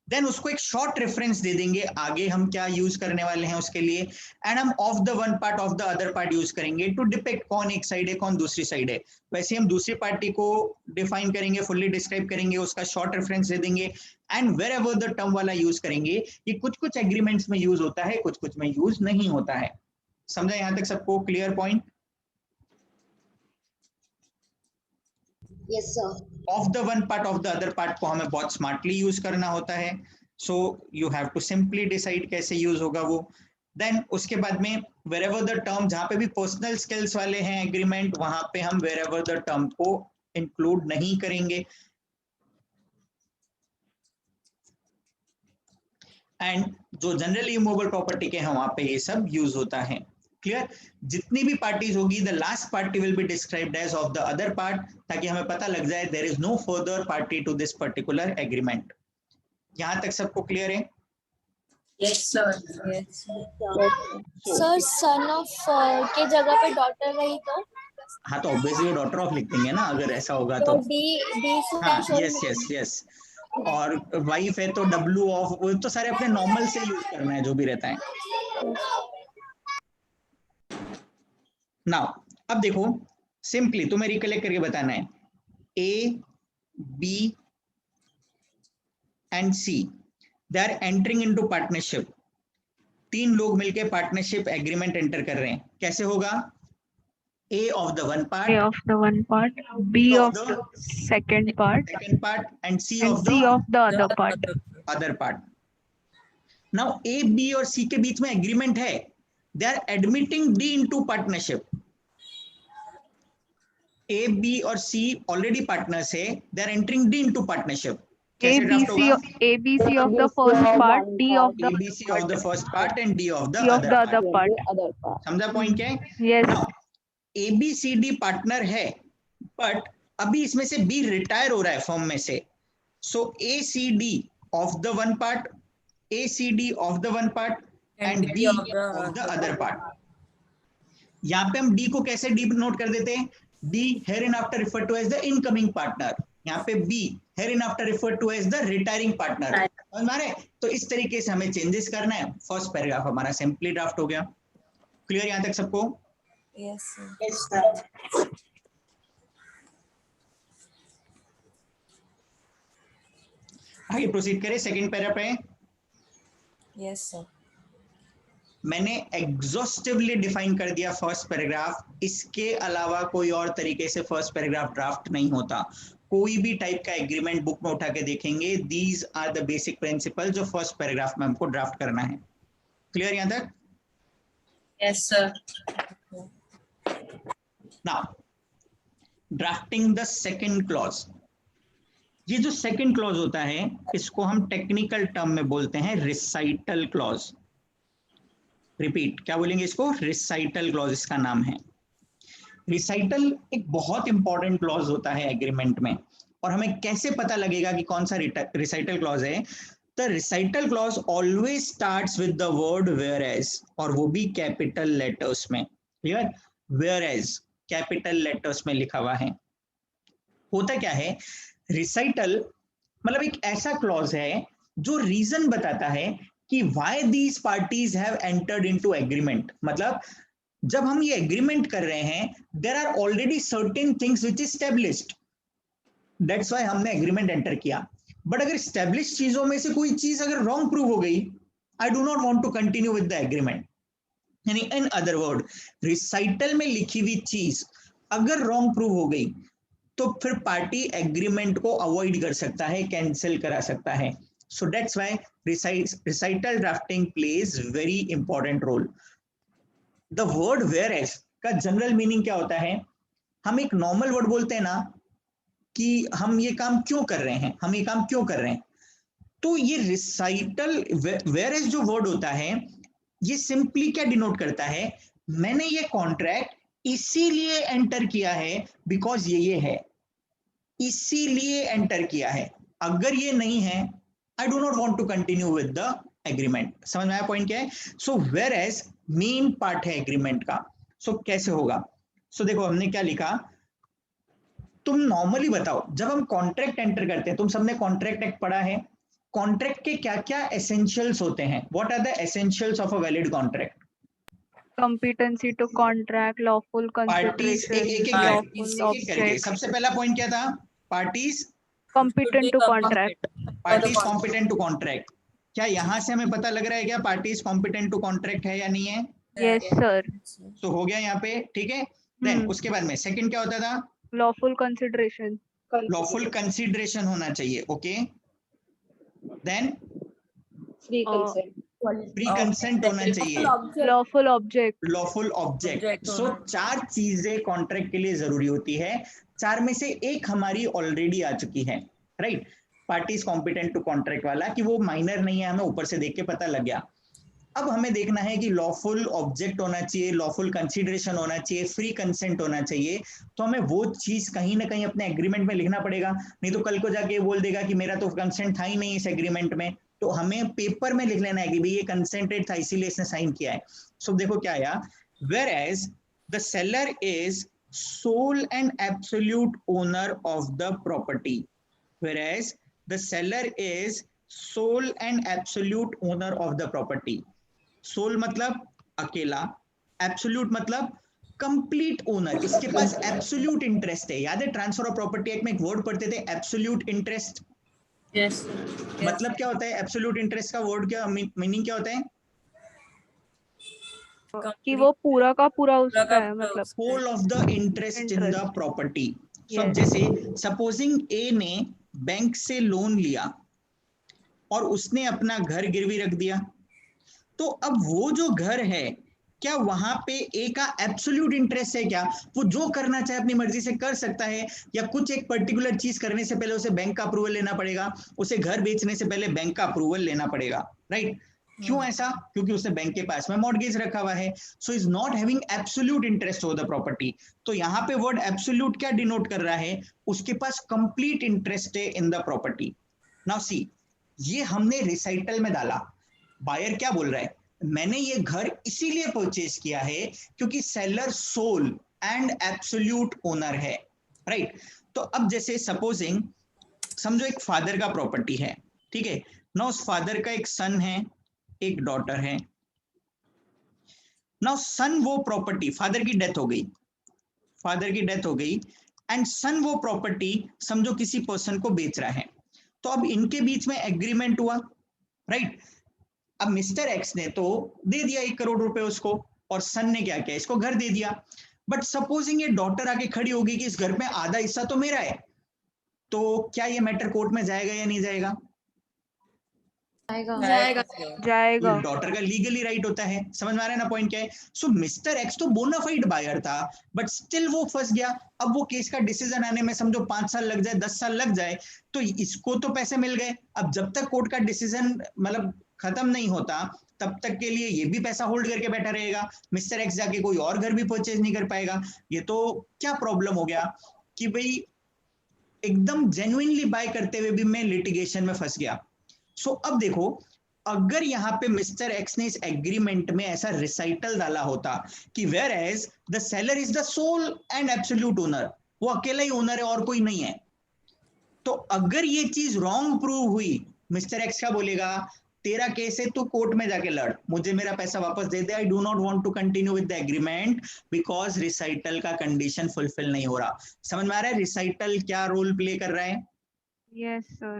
देन उसको एक शॉर्ट रेफरेंस दे देंगे आगे हम क्या यूज करने वाले हैं उसके लिए, एंड हम of the one part of the other part use करेंगे टू डिपेक्ट कौन एक साइड है कौन दूसरी साइड है। वैसे हम दूसरी पार्टी को डिफाइन करेंगे, फुल्ली डिस्क्राइब करेंगे, उसका शॉर्ट रेफरेंस दे देंगे, and wherever the term वाला यूज करेंगे। ये कुछ कुछ एग्रीमेंट्स में यूज होता है, कुछ कुछ में यूज नहीं होता है। समझा यहां तक सबको? Clear point? Yes sir. Of the one part of the other part को हमें बहुत स्मार्टली यूज करना होता है, so you have to simply decide कैसे यूज होगा वो। देन उसके बाद में wherever the term, जहां पे भी पर्सनल स्किल्स वाले हैं एग्रीमेंट, वहां पे हम wherever the term को इंक्लूड नहीं करेंगे। एंड जो जनरली इमूवेबल प्रॉपर्टी के हैं वहां पे ये सब यूज होता है। क्लियर? जितनी भी पार्टीज होगी, the last party will be described as of the other part, ताकि हमें पता लग जाए there is no further party to this particular agreement. यहां तक सबको क्लियर है? Yes, sir. Yes. Sir son of के जगह पे डॉटर रही तो? हाँ तो ऑब्वियसली डॉटर ऑफ लिख देंगे ना अगर ऐसा होगा तो। डी हाँ यस यस यस। और वाइफ है तो डब्ल्यू ऑफ, वो तो सारे अपने नॉर्मल से यूज करना है जो भी रहता है। नाउ अब देखो सिंपली तुम्हें रिकलेक्ट करके बताना है, A B and C they are entering into partnership. तीन लोग मिलकर पार्टनरशिप एग्रीमेंट एंटर कर रहे हैं। कैसे होगा? A of the one part, A of the one part, B of the second part, and C and of C the of the other part. other part. Now A, B और C के बीच में agreement है, they are admitting D into partnership. A, B और C already partners है, they are entering D into partnership. A, B, C of the first part, D of the A, B, C of the first part and D of the C of other the other part. part. समझा point क्या है? Yes. Now ABCD partner है, but अभी इसमें से B retire हो रहा है फर्म में से, सो ACD of the one part, ACD of the one part and B of the other part. यहाँ पे हम D को कैसे डी नोट कर देते हैं? D hereinafter referred to as the incoming partner, यहाँ पे B hereinafter referred to as the retiring partner। हमारे तो इस तरीके से हमें चेंजेस करना है। फर्स्ट पैराग्राफ हमारा सिंपली ड्राफ्ट हो गया। क्लियर यहाँ तक सबको? Yes, sir. Yes sir. आगे प्रोसीड करें सेकंड पैरा पे। Yes, sir. मैंने एग्जॉस्टिवली डिफाइन कर दिया फर्स्ट पैराग्राफ, इसके अलावा कोई और तरीके से फर्स्ट पैराग्राफ ड्राफ्ट नहीं होता। कोई भी टाइप का एग्रीमेंट बुक में उठा के देखेंगे, these are the basic principle जो फर्स्ट पैराग्राफ में हमको ड्राफ्ट करना है। क्लियर यहाँ तक? Yes, sir. Now drafting the second clause. ये जो सेकंड क्लॉज होता है इसको हम टेक्निकल टर्म में बोलते हैं रिसाइटल क्लॉज। रिपीट, क्या बोलेंगे इसको? रिसाइटल क्लॉज इसका नाम है। रिसाइटल एक बहुत इंपॉर्टेंट क्लॉज होता है एग्रीमेंट में, और हमें कैसे पता लगेगा कि कौन सा रिसाइटल क्लॉज है? The recital clause always starts with the word whereas, और वो भी कैपिटल लेटर्स में। Clear? Whereas capital letters में लिखा हुआ है। होता क्या है, रिसाइटल मतलब एक ऐसा क्लॉज है जो रीजन बताता है कि why these parties have entered into agreement. मतलब जब हम ये एग्रीमेंट कर रहे हैं, there are already certain things which is established, that's why हमने एग्रीमेंट एंटर किया। बट अगर एस्टैब्लिश्ड चीजों में से कोई चीज अगर रॉन्ग प्रूव हो गई, I do not want to continue with the agreement. यानी इन अदर वर्ड, रिसाइटल में लिखी हुई चीज अगर रॉन्ग प्रूव हो गई तो फिर पार्टी एग्रीमेंट को अवॉइड कर सकता है, कैंसिल करा सकता है। So that's why recital drafting plays very important role. The word whereas का जनरल मीनिंग क्या होता है? हम एक नॉर्मल वर्ड बोलते हैं ना कि हम ये काम क्यों कर रहे हैं, हम ये काम क्यों कर रहे हैं, तो ये रिसाइटल वेयर एज जो वर्ड होता है ये सिंपली क्या डिनोट करता है? मैंने ये कॉन्ट्रैक्ट इसीलिए एंटर किया है बिकॉज ये है, इसीलिए एंटर किया है। अगर ये नहीं है, I do not want to continue with the agreement. समझ में आया पॉइंट क्या है? So whereas main part है एग्रीमेंट का। सो कैसे होगा? सो देखो हमने क्या लिखा, तुम नॉर्मली बताओ जब हम कॉन्ट्रैक्ट एंटर करते हैं, तुम सबने कॉन्ट्रैक्ट एक्ट पढ़ा है, कॉन्ट्रैक्ट के क्या क्या एसेंशियल्स होते हैं? What are the essentials of a valid contract? competency to contract, lawful parties consideration, एक lawful करके। object, सबसे पहला पॉइंट क्या था? Parties competent to contract. Parties competent to contract. क्या यहाँ से हमें पता लग रहा है क्या पार्टीज कॉम्पिटेंट टू कॉन्ट्रैक्ट है या नहीं है? Yes sir. तो हो गया यहाँ पे, ठीक है। देन उसके बाद में सेकंड क्या होता था? Lawful consideration. लॉफुल कंसिडरेशन होना चाहिए, okay. Then free consent, free consent होना चाहिए, Lawful object. Lawful object. So 4 चीजें कॉन्ट्रैक्ट के लिए जरूरी होती है। 4 में से एक हमारी ऑलरेडी आ चुकी है, right? Parties competent to contract वाला, कि वो माइनर नहीं है, हमें ऊपर से देख के पता लग गया। अब हमें देखना है कि लॉफुल ऑब्जेक्ट होना चाहिए, लॉफुल कंसीडरेशन होना चाहिए, फ्री कंसेंट होना चाहिए। तो हमें वो चीज कहीं ना कहीं अपने एग्रीमेंट में लिखना पड़ेगा, नहीं तो कल को जाके बोल देगा कि मेरा तो कंसेंट था ही नहीं इस एग्रीमेंट में। तो हमें पेपर में लिख लेना है कि भाई ये कंसेंटेड था, इसीलिए इसने साइन किया है। सो देखो क्या आया, whereas the seller is sole and absolute owner of the property, whereas the seller is sole and absolute owner of the property. Sole मतलब अकेला, एब्सोल्यूट मतलब कंप्लीट ओनर, इसके पास एब्सोल्यूट इंटरेस्ट है। याद है ट्रांसफर ऑफ प्रॉपर्टी एक्ट में एक word पढ़ते थे, एब्सोल्यूट इंटरेस्ट। यस, मतलब क्या होता है एब्सोल्यूट इंटरेस्ट का? वर्ड क्या मीनिंग क्या होता है? कि वो पूरा का पूरा उसका है, मतलब whole of the interest in the property. So जैसे सपोजिंग ए ने बैंक से लोन लिया और उसने अपना घर गिरवी रख दिया, तो अब वो जो घर है, क्या वहां पे ए का एब्सोल्यूट इंटरेस्ट है क्या? वो जो करना चाहे अपनी मर्जी से कर सकता है, या कुछ एक पर्टिकुलर चीज करने से पहले उसे बैंक का अप्रूवल लेना पड़ेगा, उसे घर बेचने से पहले बैंक का अप्रूवल लेना पड़ेगा, राइट? क्यों ऐसा? क्योंकि उसने बैंक के पास में मॉर्गेज रखा हुआ है। So is not having absolute interest over the property. तो यहाँ पे वर्ड एब्सोल्यूट क्या डिनोट कर रहा है? उसके पास कंप्लीट इंटरेस्ट है इन द प्रॉपर्टी। नाउ सी, ये हमने रिसाइटल में डाला। बायर क्या बोल रहा है? मैंने ये घर इसीलिए परचेज किया है क्योंकि seller sole and absolute owner है, राइट? तो अब जैसे सपोजिंग समझो एक फादर का प्रॉपर्टी है, ठीक है ना, उस फादर का एक सन है, एक डॉटर है। नाउ सन वो प्रॉपर्टी, फादर की डेथ हो गई एंड सन वो प्रॉपर्टी समझो किसी पर्सन को बेच रहा है। तो अब इनके बीच में एग्रीमेंट हुआ, राइट? अब मिस्टर एक्स ने तो दे दिया 1 करोड़ रुपए उसको, और सन ने क्या किया? इसको घर दे दिया। बट सपोजिंग ये डॉटर आके खड़ी होगी कि इस घर में आधा हिस्सा तो मेरा है, तो क्या ये मैटर कोर्ट में जाएगा या नहीं जाएगा? जाएगा। डॉटर का लीगली राइट होता है। समझ में आ रहा है ना पॉइंट क्या है? सो मिस्टर एक्स तो बोनाफाइड बायर था, बट स्टिल वो फंस गया। अब वो केस का डिसीजन आने में समझो 5 साल लग जाए, 10 साल लग जाए, तो इसको तो पैसे मिल गए। अब जब तक कोर्ट का डिसीजन मतलब खत्म नहीं होता, तब तक के लिए ये भी पैसा होल्ड करके बैठा रहेगा। मिस्टर एक्स जाके कोई और घर भी परचेज नहीं कर पाएगा। ये तो क्या प्रॉब्लम हो गया कि भाई एकदम जेन्युइनली बाय करते हुए भी मैं लिटिगेशन में फंस गया। सो अब देखो, अगर यहाँ पे मिस्टर एक्स ने इस एग्रीमेंट में ऐसा रिसाइटल डाला होता कि whereas the seller is the sole and absolute owner, वो अकेला ही ओनर है और कोई नहीं है, तो अगर ये चीज रॉन्ग प्रूव हुई, मिस्टर एक्स क्या बोलेगा? तेरा केस है, तू कोर्ट में जाके लड़, मुझे मेरा पैसा वापस दे दे। I do not want to continue with the agreement because recital का कंडीशन फुलफिल नहीं हो रहा। समझ में आ रहा है रिसाइटल क्या रोल प्ले कर रहा है? Yes sir.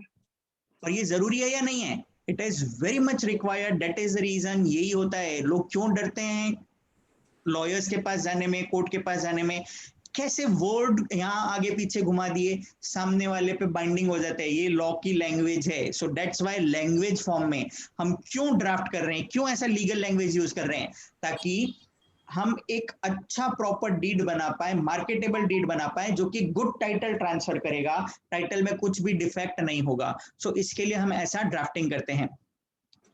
और ये जरूरी है या नहीं है? It is very much required. That is the reason. यही होता है, लोग क्यों डरते हैं लॉयर्स के पास जाने में, कोर्ट के पास जाने में। कैसे वर्ड यहाँ आगे पीछे घुमा दिए, सामने वाले पे बाइंडिंग हो जाता है। ये लॉ की लैंग्वेज है। So that's why language form में हम क्यों ड्राफ्ट कर रहे हैं, क्यों ऐसा लीगल लैंग्वेज यूज कर रहे हैं, ताकि हम एक अच्छा प्रॉपर डीड बना पाए, मार्केटेबल डीड बना पाए, जो कि गुड टाइटल ट्रांसफर करेगा, टाइटल में कुछ भी डिफेक्ट नहीं होगा। सो इसके लिए हम ऐसा ड्राफ्टिंग करते हैं।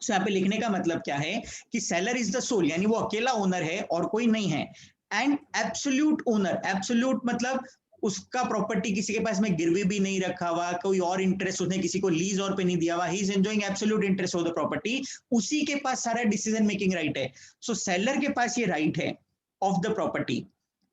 सो यहाँ पे लिखने का मतलब क्या है कि सेलर इज द सोल, यानी वो अकेला ओनर है और कोई नहीं है, एंड एब्सोल्यूट ओनर, एब्सोल्यूट मतलब उसका प्रॉपर्टी किसी के पास में गिरवी भी नहीं रखा हुआ, कोई और इंटरेस्ट उसने किसी को लीज और पे नहीं दिया हुआ, he is enjoying absolute interest of the property, उसी के पास सारा डिसीजन मेकिंग राइट है। सो सेलर के पास ये राइट है ऑफ द प्रॉपर्टी।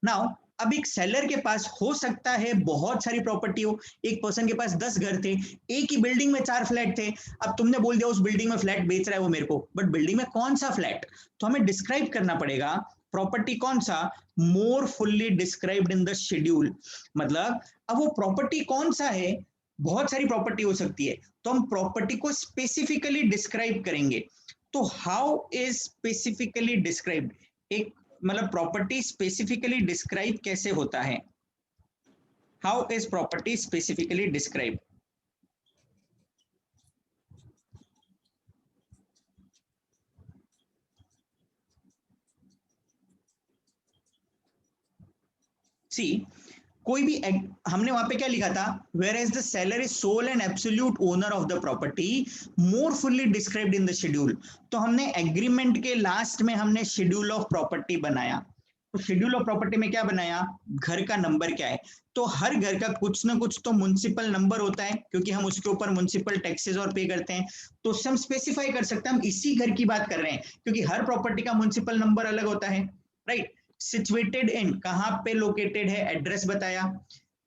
नाउ अब एक सेलर के पास हो सकता है बहुत सारी प्रॉपर्टी हो, एक पर्सन के पास 10 घर थे, एक ही बिल्डिंग में 4 फ्लैट थे, अब तुमने बोल दिया उस बिल्डिंग में फ्लैट बेच रहा है वो मेरे को, बट बिल्डिंग में कौन सा फ्लैट, तो हमें डिस्क्राइब करना पड़ेगा प्रॉपर्टी कौन सा, more fully described in the schedule. मतलब अब वो प्रॉपर्टी कौन सा है, बहुत सारी प्रॉपर्टी हो सकती है, तो हम प्रॉपर्टी को स्पेसिफिकली डिस्क्राइब करेंगे। तो हाउ इज स्पेसिफिकली डिस्क्राइब्ड, एक मतलब प्रॉपर्टी स्पेसिफिकली डिस्क्राइब कैसे होता है, how is property specifically describe. See कोई भी हमने वहां पे क्या लिखा था, whereas the seller is sole and absolute owner of the property more fully described in the schedule. तो हमने एग्रीमेंट के लास्ट में हमने शेड्यूल ऑफ प्रॉपर्टी बनाया, तो शेड्यूल ऑफ प्रॉपर्टी में क्या बनाया, घर का नंबर क्या है, तो हर घर का कुछ ना कुछ तो म्युनिसिपल नंबर होता है, क्योंकि हम उसके ऊपर म्युनिसिपल टैक्सेस और पे करते हैं, तो उससे हम स्पेसिफाई कर सकते हैं हम इसी घर की बात कर रहे हैं, क्योंकि हर प्रॉपर्टी का म्युनिसिपल नंबर अलग होता है, राइट। सिचुएटेड इन, कहां पे लोकेटेड है, एड्रेस बताया।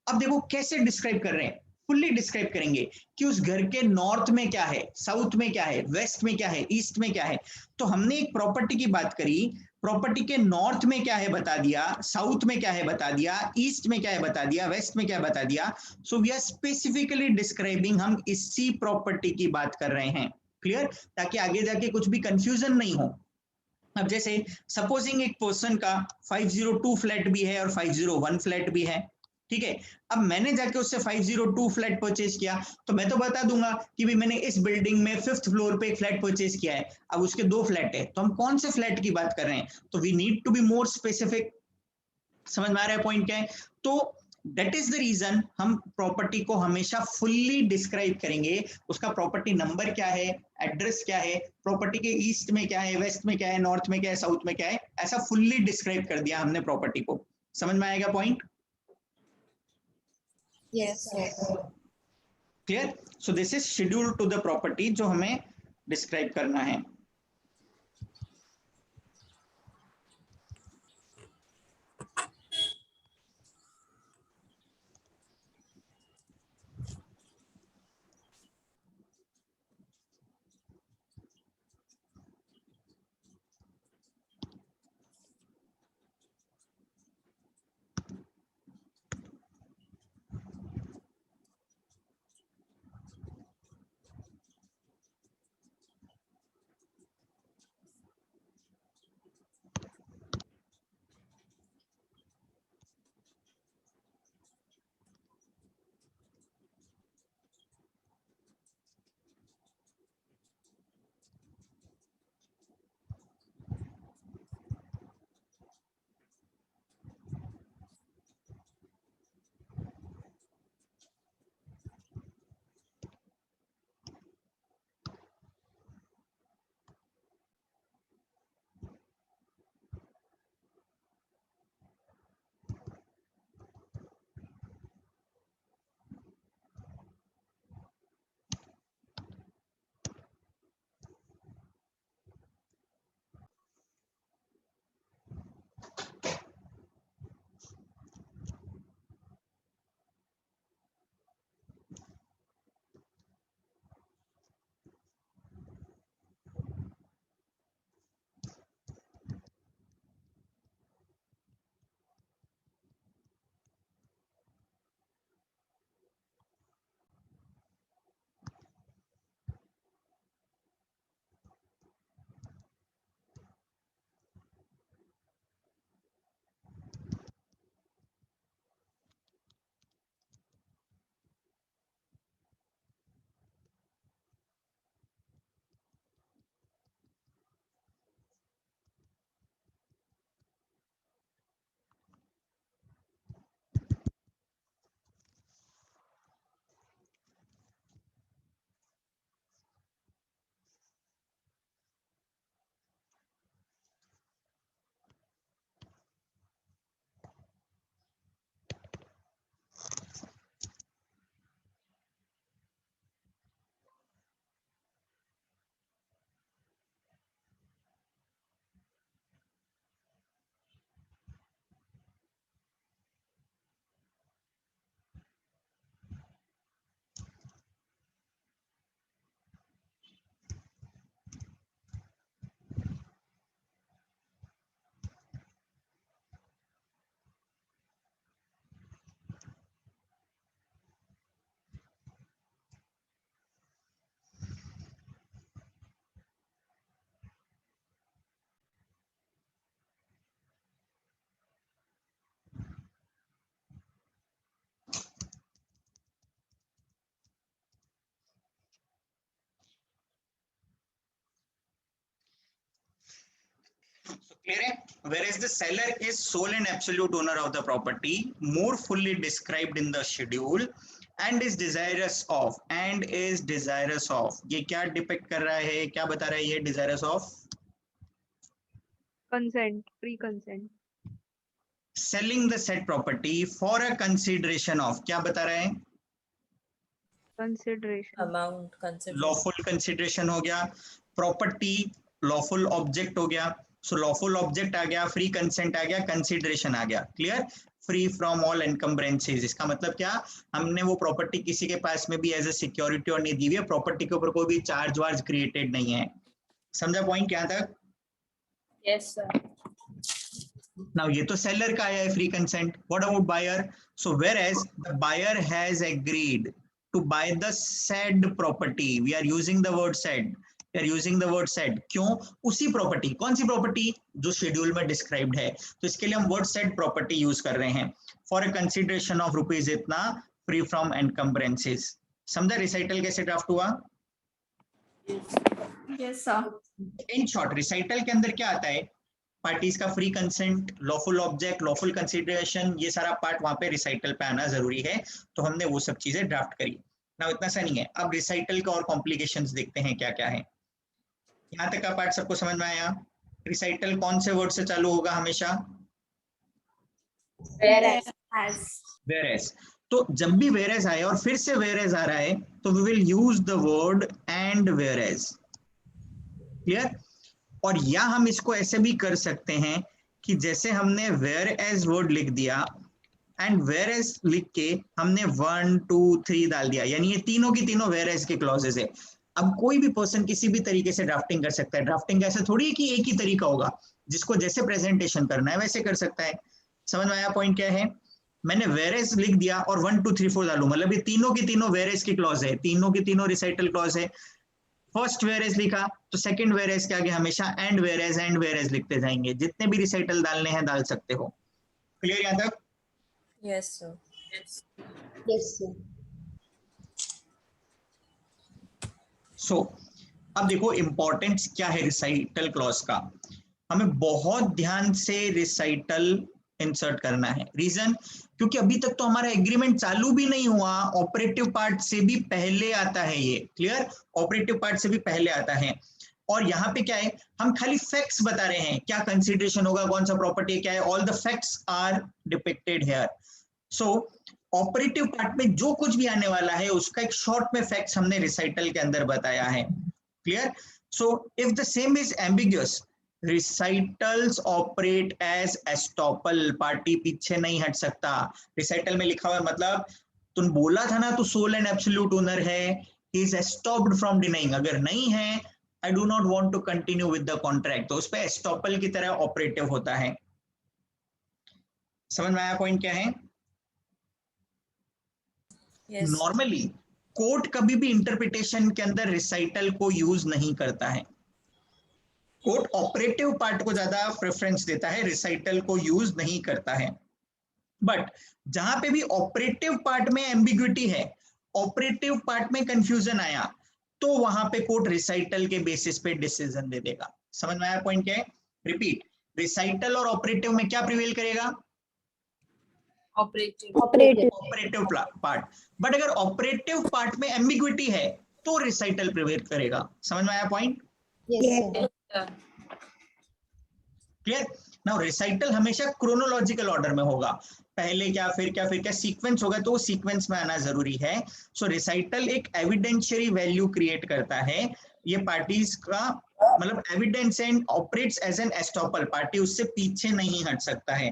अब देखो कैसे डिस्क्राइब कर रहे हैं, फुल्ली डिस्क्राइब करेंगे कि उस घर के नॉर्थ में क्या है, साउथ में क्या है, वेस्ट में क्या है, ईस्ट में क्या है। तो हमने एक प्रॉपर्टी की बात करी, प्रॉपर्टी के नॉर्थ में क्या है बता दिया, साउथ में क्या है बता दिया, ईस्ट में क्या है बता दिया, वेस्ट में क्या है बता दिया। So we are specifically describing, हम इसी प्रॉपर्टी की बात कर रहे हैं, क्लियर, ताकि आगे जाके कुछ भी कंफ्यूजन नहीं हो। अब जैसे सपोजिंग एक पर्सन का 502 फ्लैट भी है और 501 फ्लैट भी है, ठीक है। अब मैंने जाके उससे 502 फ्लैट परचेज किया, तो मैं तो बता दूंगा कि भी मैंने इस बिल्डिंग में 5th फ्लोर पे एक फ्लैट परचेज किया है, अब उसके 2 फ्लैट है, तो हम कौन से फ्लैट की बात कर रहे हैं, तो we need to be more specific. समझ में आ रहा है पॉइंट क्या है, तो दैट इज द रीजन हम प्रॉपर्टी को हमेशा फुल्ली डिस्क्राइब करेंगे, उसका प्रॉपर्टी नंबर क्या है, एड्रेस क्या है, प्रॉपर्टी के ईस्ट में क्या है, वेस्ट में क्या है, नॉर्थ में क्या है, साउथ में क्या है, ऐसा फुल्ली डिस्क्राइब कर दिया हमने प्रॉपर्टी को। समझ में आएगा point, yes sir. Clear. So this is schedule to the property जो हमें डिस्क्राइब करना है। Clear है? Whereas the seller is sole and absolute owner of the property, more fully described in the schedule, and is desirous of. ये क्या depict कर रहा है, क्या बता रहा है ये desirous of? Consent, free consent. Selling the said property for a consideration of, क्या बता रहा है? Consideration. Amount, consideration. Lawful consideration हो गया, property lawful object हो गया, so lawful object आ गया, free consent आ गया, consideration आ गया. Clear? Free from all encumbrances. इसका मतलब क्या, हमने वो प्रॉपर्टी किसी के पास में भी एज ए सिक्योरिटी और नहीं दी हुई है, प्रॉपर्टी के ऊपर कोई भी चार्ज वार्ज क्रिएटेड नहीं है. समझा पॉइंट यहाँ तक? Yes, sir. Now ये तो सेलर का आया है free consent. What about buyer? So whereas the buyer has agreed to buy the said property, we are using the word said. We are using the word said. क्यों? उसी property. कौन सी property? जो schedule में described है. तो इसके लिए हम वर्ड said प्रॉपर्टी यूज कर रहे हैं. For a consideration of rupees इतना, free from encumbrances. समझा रिसाइटल कैसे ड्राफ्ट हुआ? Yes, sir. In short recital के अंदर क्या आता है? पार्टीज का free consent, lawful object, lawful consideration, ये सारा पार्ट वहां पे रिसाइटल पे आना जरूरी है. तो हमने वो सब चीजें ड्राफ्ट करी. ना इतना सा नहीं है. अब रिसाइटल का और कॉम्प्लिकेशंस देखते हैं क्या क्या है. यहाँ तक का पार्ट सबको समझ में आया? रिसाइटल कौन से वर्ड से चालू होगा हमेशा? वेयरएज. तो जब भी वेयरएज आए और फिर से वेयरएज आ रहा है तो we will use the word and whereas. Clear? और या हम इसको ऐसे भी कर सकते हैं कि जैसे हमने वेयर एज वर्ड लिख दिया एंड वेयर एज लिख के हमने 1 2 3 डाल दिया, यानी ये तीनों की तीनों वेयर एज के क्लॉजेस है. अब कोई भी पर्सन किसी भी तरीके से ड्राफ्टिंग कर सकता है. ड्राफ्टिंग ऐसा थोड़ी है कि एक ही तरीका होगा, जिसको जैसे प्रेजेंटेशन करना है वैसे कर सकता है. समझ में आया पॉइंट क्या है? मैंने वेयर एज लिख दिया और 1 2 3 4 डालू, मतलब ये तीनों की तीनों वेयर एज की क्लॉज है, तीनों की तीनों रिसाइटल क्लॉज है. फर्स्ट वेयरएज लिखा तो सेकंड वेयरएज के आगे हमेशा एंड वेयरएज लिखते जाएंगे. जितने भी रिसाइटल डालने हैं डाल सकते हो. क्लियर यहाँ तक? Yes, sir. Yes, sir. सो अब देखो इंपॉर्टेंस क्या है रिसाइटल क्लॉज का. हमें बहुत ध्यान से रिसाइटल इंसर्ट करना है. रीजन, क्योंकि अभी तक तो हमारा एग्रीमेंट चालू भी नहीं हुआ. ऑपरेटिव पार्ट से भी पहले आता है ये. क्लियर? ऑपरेटिव पार्ट से भी पहले आता है. और यहाँ पे क्या है, हम खाली फैक्ट्स बता रहे हैं, क्या कंसिडरेशन होगा, कौन सा प्रॉपर्टी क्या है. All the facts are depicted here. So operative part में जो कुछ भी आने वाला है उसका एक शॉर्ट में फैक्ट्स हमने रिसाइटल के अंदर बताया है. Clear? So if the same is ambiguous, recitals operate as estoppel. Party पीछे नहीं हट सकता. रिसाइटल में लिखा हुआ है, मतलब तुम बोला था ना तू सोल एंड एब्सोल्यूट ओनर है, he is estopped from denying. अगर नहीं है, I do not want to continue with the contract, तो उस पे एस्टॉपल की तरह ऑपरेटिव होता है. समझ में आया पॉइंट क्या है? Yes. नॉर्मली कोर्ट कभी भी इंटरप्रिटेशन के अंदर रिसाइटल को यूज नहीं करता है. कोर्ट ऑपरेटिव पार्ट को ज्यादा प्रेफरेंस देता है, रिसाइटल को यूज नहीं करता है. बट जहां पे भी ऑपरेटिव पार्ट में एम्बिग्विटी है, ऑपरेटिव पार्ट में कंफ्यूजन आया, तो वहां पे कोर्ट रिसाइटल के बेसिस पे डिसीजन दे देगा. समझ में आया पॉइंट क्या है? रिपीट, रिसाइटल और ऑपरेटिव में क्या प्रिवेल करेगा? Operative part. बट अगर ऑपरेटिव पार्ट में एम्बिग्विटी है तो रिसाइटल प्रिवेल करेगा. समझ में आया point? Yes, sir. Clear? Now recital हमेशा क्रोनोलॉजिकल ऑर्डर में होगा. पहले क्या फिर क्या फिर क्या सीक्वेंस होगा, तो वो सीक्वेंस में आना जरूरी है. सो रिसाइटल एक एविडेंशियरी वैल्यू क्रिएट करता है. ये पार्टीज का मतलब evidence and operates as an estoppel. Party उससे पीछे नहीं हट सकता है.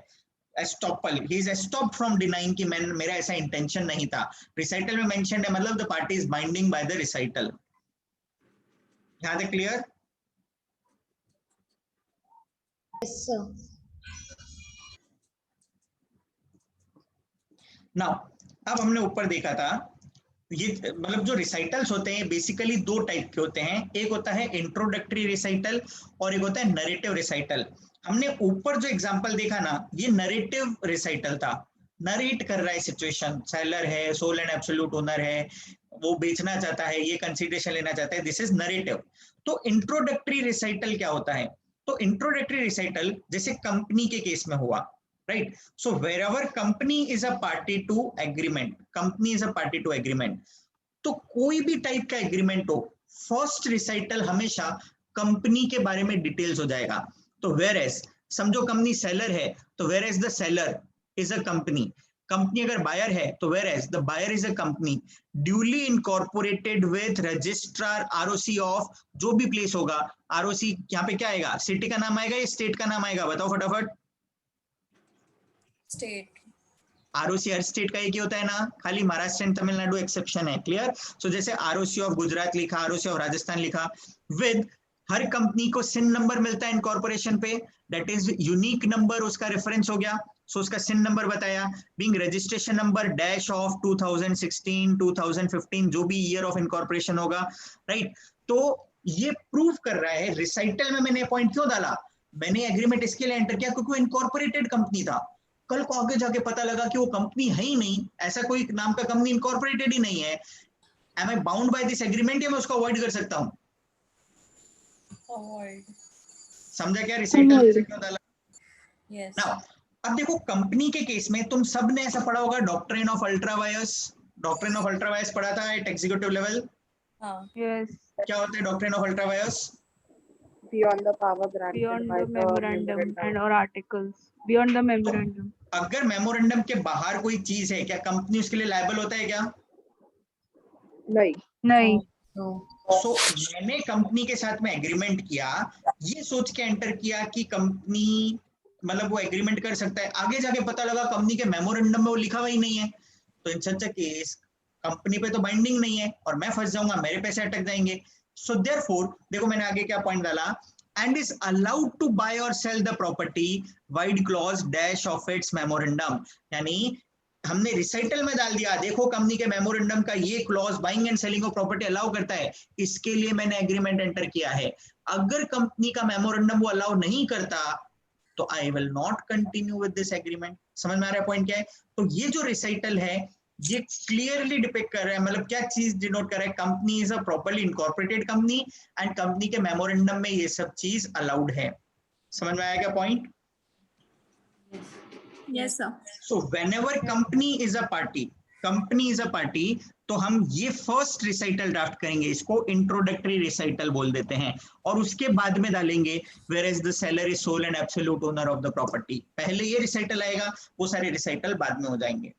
Estoppel, he is stopped from denying कि मेरा ऐसा इंटेंशन नहीं था. रिसाइटल में मेंशन्ड है, मतलब the party is binding by the recital. यहाँ तक क्लियर? Yes, sir. नाउ अब हमने ऊपर देखा था, ये मतलब जो रिसाइटल्स होते हैं बेसिकली दो टाइप के होते हैं. एक होता है इंट्रोडक्टरी रिसाइटल और एक होता है नरेटिव रिसाइटल. हमने ऊपर जो एग्जांपल देखा ना, ये नरेटिव रिसाइटल था. नरेट कर रहा है सिचुएशन, सेलर है, सोल एंड एब्सोल्यूट ओनर है, वो बेचना चाहता है, ये कंसीडरेशन लेना चाहता है, दिस इज नरेटिव. तो इंट्रोडक्टरी रिसाइटल क्या होता है? तो तो इंट्रोडक्टरी रिसाइटल जैसे कंपनी के केस में हुआ, right? So wherever company is a party to agreement, company is a party to agreement, तो कोई भी टाइप का एग्रीमेंट हो, फर्स्ट रिसाइटल हमेशा कंपनी के बारे में डिटेल्स हो जाएगा। तो वेयर एज समझो कंपनी सेलर है, तो whereas the seller is a company, company अगर बायर है तो whereas the buyer is a company, duly incorporated with registrar ROC of, जो भी प्लेस होगा आरओसी, यहाँ पे क्या आएगा, सिटी का नाम आएगा या स्टेट का नाम आएगा, बताओ फटाफट। स्टेट। आरओसी हर स्टेट का एक ही होता है ना, खाली महाराष्ट्र एंड तमिलनाडु एक्सेप्शन है, क्लियर? सो जैसे आरओसी ऑफ गुजरात लिखा, आरओसी ऑफ राजस्थान लिखा, विद हर कंपनी को सिन नंबर मिलता है इनकॉर्पोरेशन पे, दैट इज यूनिक नंबर, उसका रेफरेंस हो गया, सो उसका सिन नंबर बताया, being registration number dash of 2016 2015 जो भी ईयर ऑफ इनकॉर्पोरेशन होगा, राइट? तो ये प्रूव कर रहा है, रिसाइटल में मैंने पॉइंट क्यों डाला, मैंने एग्रीमेंट इसके लिए एंटर किया क्योंकि वो इनकॉर्पोरेटेड कंपनी था, कल को आगे जाके पता लगा कि वो कंपनी है ही नहीं, ऐसा कोई नाम का कंपनी इनकॉर्पोरेटेड ही नहीं है, am I bound by this agreement या मैं उसको अवॉइड कर सकता हूं? समझा क्या रिसाइटल से क्यों डाला? यस। नाउ अब देखो कंपनी के केस में तुम सब ने ऐसा पढ़ा होगा, doctrine of ultra vires, doctrine of ultra vires पढ़ा था एट एग्जीक्यूटिव लेवल। हाँ। यस। क्या होता है doctrine of ultra vires? Beyond the power granted Beyond by the the memorandum memorandum. and or articles. Beyond the memorandum. अगर memorandum के बाहर कोई चीज है, क्या कंपनी उसके लिए लायबल होता है क्या? नहीं। नहीं। सो मैंने कंपनी के साथ में एग्रीमेंट किया, ये सोच के एंटर किया कि कंपनी मतलब वो एग्रीमेंट कर सकता है, आगे जाके पता लगा कंपनी के मेमोरेंडम में वो लिखा हुआ ही नहीं है, तो इन सच अ केस कंपनी पे तो बाइंडिंग नहीं है और मैं फंस जाऊंगा, मेरे पैसे अटक जाएंगे। सो देयरफॉर देखो मैंने आगे क्या पॉइंट डाला, and is allowed to buy or sell the property void clause dash of its memorandum, यानी हमने रिसाइटल में डाल दिया, देखो कंपनी के मेमोरेंडम का ये clause buying and selling of property allow करता है, इसके लिए मैंने एग्रीमेंट एंटर किया है। अगर कंपनी का मेमोरेंडम वो अलाउ नहीं करता तो I will not continue with this agreement. समझ में आ रहा है पॉइंट क्या है? तो ये जो रिसाइटल है ये क्लियरली डिपिक्ट कर रहा है, मतलब क्या चीज डिनोट कर रहा है, company is a properly incorporated company and company के मेमोरेंडम में ये सब चीज अलाउड है। समझ में आया क्या point? Yes sir. So whenever company is a party, company is a party, तो हम ये फर्स्ट रिसाइटल ड्राफ्ट करेंगे, इसको इंट्रोडक्टरी रिसाइटल बोल देते हैं, और उसके बाद में डालेंगे whereas the seller is sole and absolute owner of the property. पहले ये रिसाइटल आएगा, वो सारे रिसाइटल बाद में हो जाएंगे।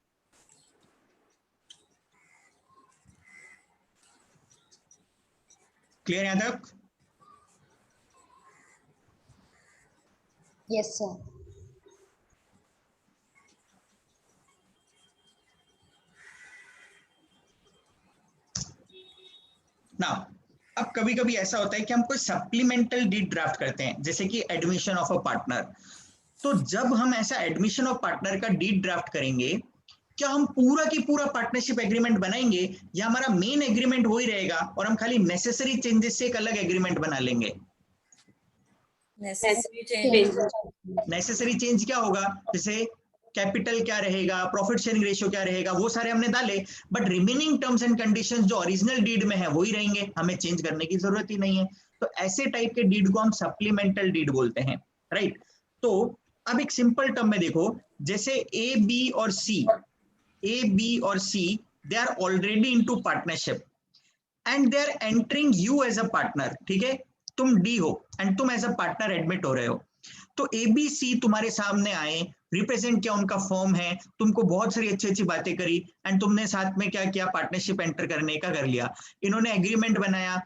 क्लियर यहां तक? Yes sir. नाउ अब कभी कभी ऐसा होता है कि हम कोई सप्लीमेंटल डीड ड्राफ्ट करते हैं, जैसे कि एडमिशन ऑफ अ पार्टनर। तो जब हम ऐसा एडमिशन ऑफ पार्टनर का डीड ड्राफ्ट करेंगे, क्या हम पूरा की पूरा पार्टनरशिप एग्रीमेंट बनाएंगे या हमारा मेन एग्रीमेंट हो ही रहेगा और हम खाली नेसेसरी चेंजेस से एक अलग एग्रीमेंट बना लेंगे? नेसेसरी चेंज क्या होगा, जैसे कैपिटल क्या रहेगा, प्रॉफिट शेयरिंग रेशियो क्या रहेगा, वो सारे हमने डाले, but remaining terms and conditions जो ओरिजिनल डीड में है वही रहेंगे, हमें चेंज करने की जरूरत ही नहीं है। तो ऐसे टाइप के डीड को हम सप्लीमेंटल डीड बोलते हैं, राइट? तो अब एक सिंपल टर्म में देखो, जैसे ए बी और सी, A, B और C, they are already into partnership and they are entering you as a partner, ठीक है? तुम D हो and तुम as a partner admit हो रहे हो, तो ABC तुम्हारे सामने आए, रिप्रेजेंट किया, उनका फर्म है, तुमको बहुत सारी अच्छी अच्छी बातें करी एंड तुमने साथ में क्या किया, पार्टनरशिप एंटर करने का कर लिया। इन्होंने एग्रीमेंट बनाया,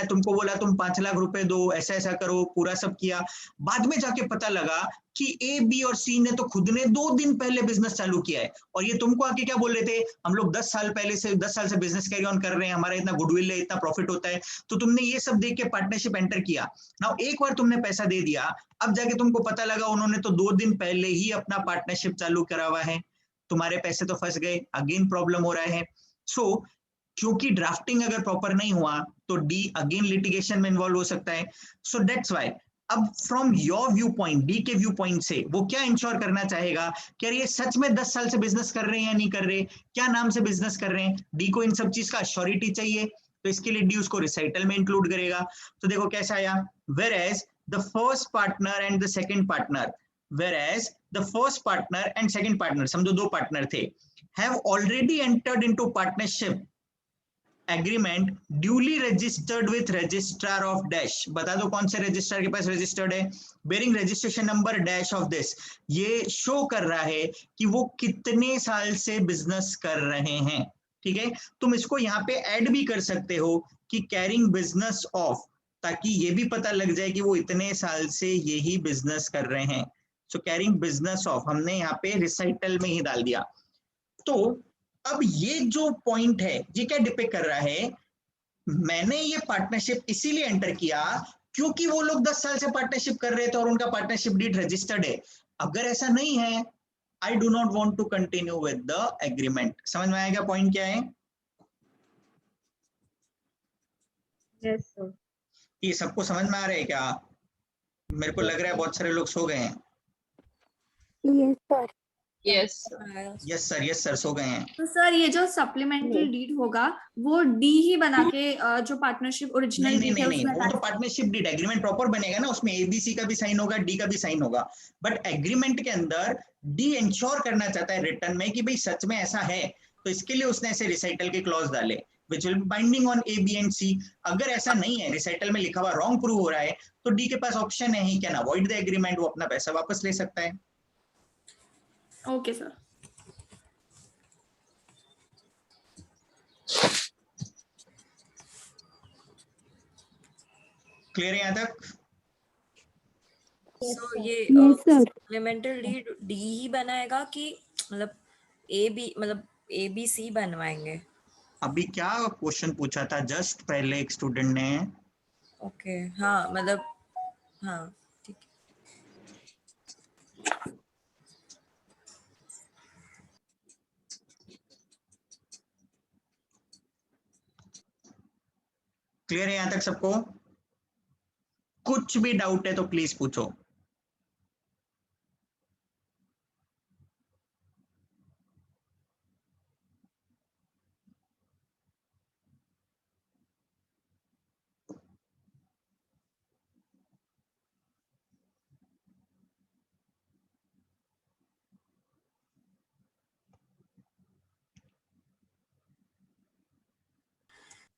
तुमको बोला तुम 5 लाख रुपए दो, ऐसा ऐसा करो, पूरा सब किया। बाद में जाके पता लगा कि ए बी और सी ने तो खुद ने 2 दिन पहले बिजनेस चालू किया है और ये तुमको आके क्या बोल रहे थे, हम लोग 10 साल से बिजनेस कैरी ऑन कर रहे हैं, हमारा इतना गुडविल है, इतना प्रॉफिट होता है, तो तुमने ये सब देख के पार्टनरशिप एंटर किया। नाउ एक बार तुमने पैसा दे दिया, अब जाके तुमको पता लगा उन्होंने तो 2 दिन पहले ही अपना पार्टनरशिप चालू करा हुआ है, तुम्हारे पैसे तो फंस गए, अगेन प्रॉब्लम हो रहा है। सो क्योंकि ड्राफ्टिंग अगर प्रॉपर नहीं हुआ तो डी अगेन लिटिगेशन में इन्वॉल्व हो सकता है। सो दैट्स व्हाई अब from your view point, D के व्यू पॉइंट से वो क्या इंश्योर करना चाहेगा कि ये सच में 10 साल से बिजनेस कर रहे हैं या नहीं कर रहे, क्या नाम से बिजनेस कर रहे हैं, डी को इन सब चीज का अश्योरिटी चाहिए, तो इसके लिए डी उसको रिसाइटल में इंक्लूड करेगा। तो देखो कैसा आया, whereas the first partner and the second partner, whereas the first partner and second partner, समझो दो पार्टनर थे, have already entered into partnership agreement duly registered with registrar of dash. बता दो कौन से रजिस्ट्रार के पास रजिस्टर्ड है, bearing registration number dash of this. ये शो कर रहा है कि वो कितने साल से बिजनेस कर रहे हैं. ठीक है, तुम इसको यहाँ पे ऐड भी कर सकते हो कि कैरिंग बिजनेस ऑफ, ताकि ये भी पता लग जाए कि वो इतने साल से यही बिजनेस कर रहे हैं. सो कैरिंग बिजनेस ऑफ हमने यहाँ पे रिसाइटल में ही डाल दिया. तो अब ये जो पॉइंट है ये क्या डिपिक्ट कर रहा है, मैंने ये पार्टनरशिप इसीलिए एंटर किया क्योंकि वो लोग 10 साल से पार्टनरशिप कर रहे थे और उनका पार्टनरशिप डीड रजिस्टर्ड है. अगर ऐसा नहीं है, I do not want to continue with the agreement. समझ में आएगा पॉइंट क्या है? Yes sir. ये सबको समझ में आ रहा है क्या? मेरे को लग रहा है बहुत सारे लोग सो गए हैं. Yes sir. Yes yes sir, yes sir, सो गए हैं. तो सर ये जो सप्लीमेंट्री डीड होगा वो डी ही बना के जो पार्टनरशिप ओरिजिनल नहीं डीड नहीं है नहीं, उसमें वो तो पार्टनरशिप डीड एग्रीमेंट प्रॉपर बनेगा ना, उसमें एबीसी का भी साइन होगा, डी का भी साइन होगा. बट एग्रीमेंट के अंदर डी इंश्योर करना चाहता है रिटर्न में कि भाई सच में ऐसा है, तो इसके लिए उसने ऐसे रिसाइटल के क्लॉज डाले which will be binding on A, B and C. अगर ऐसा नहीं है, रिसाइटल में लिखा हुआ रॉन्ग प्रूव हो रहा है, तो डी के पास ऑप्शन है he can avoid the agreement, वो अपना पैसा वापस ले सकता है. Okay sir. क्लियर है यहाँ तक? सो ये सप्लीमेंटरी डीड डी ही बनाएगा कि मतलब ए बी सी बनवाएंगे? अभी क्या क्वेश्चन पूछा था जस्ट पहले एक स्टूडेंट ने? ओके हाँ मतलब हाँ ठीक है. क्लियर है यहाँ तक सबको? कुछ भी डाउट है तो प्लीज पूछो.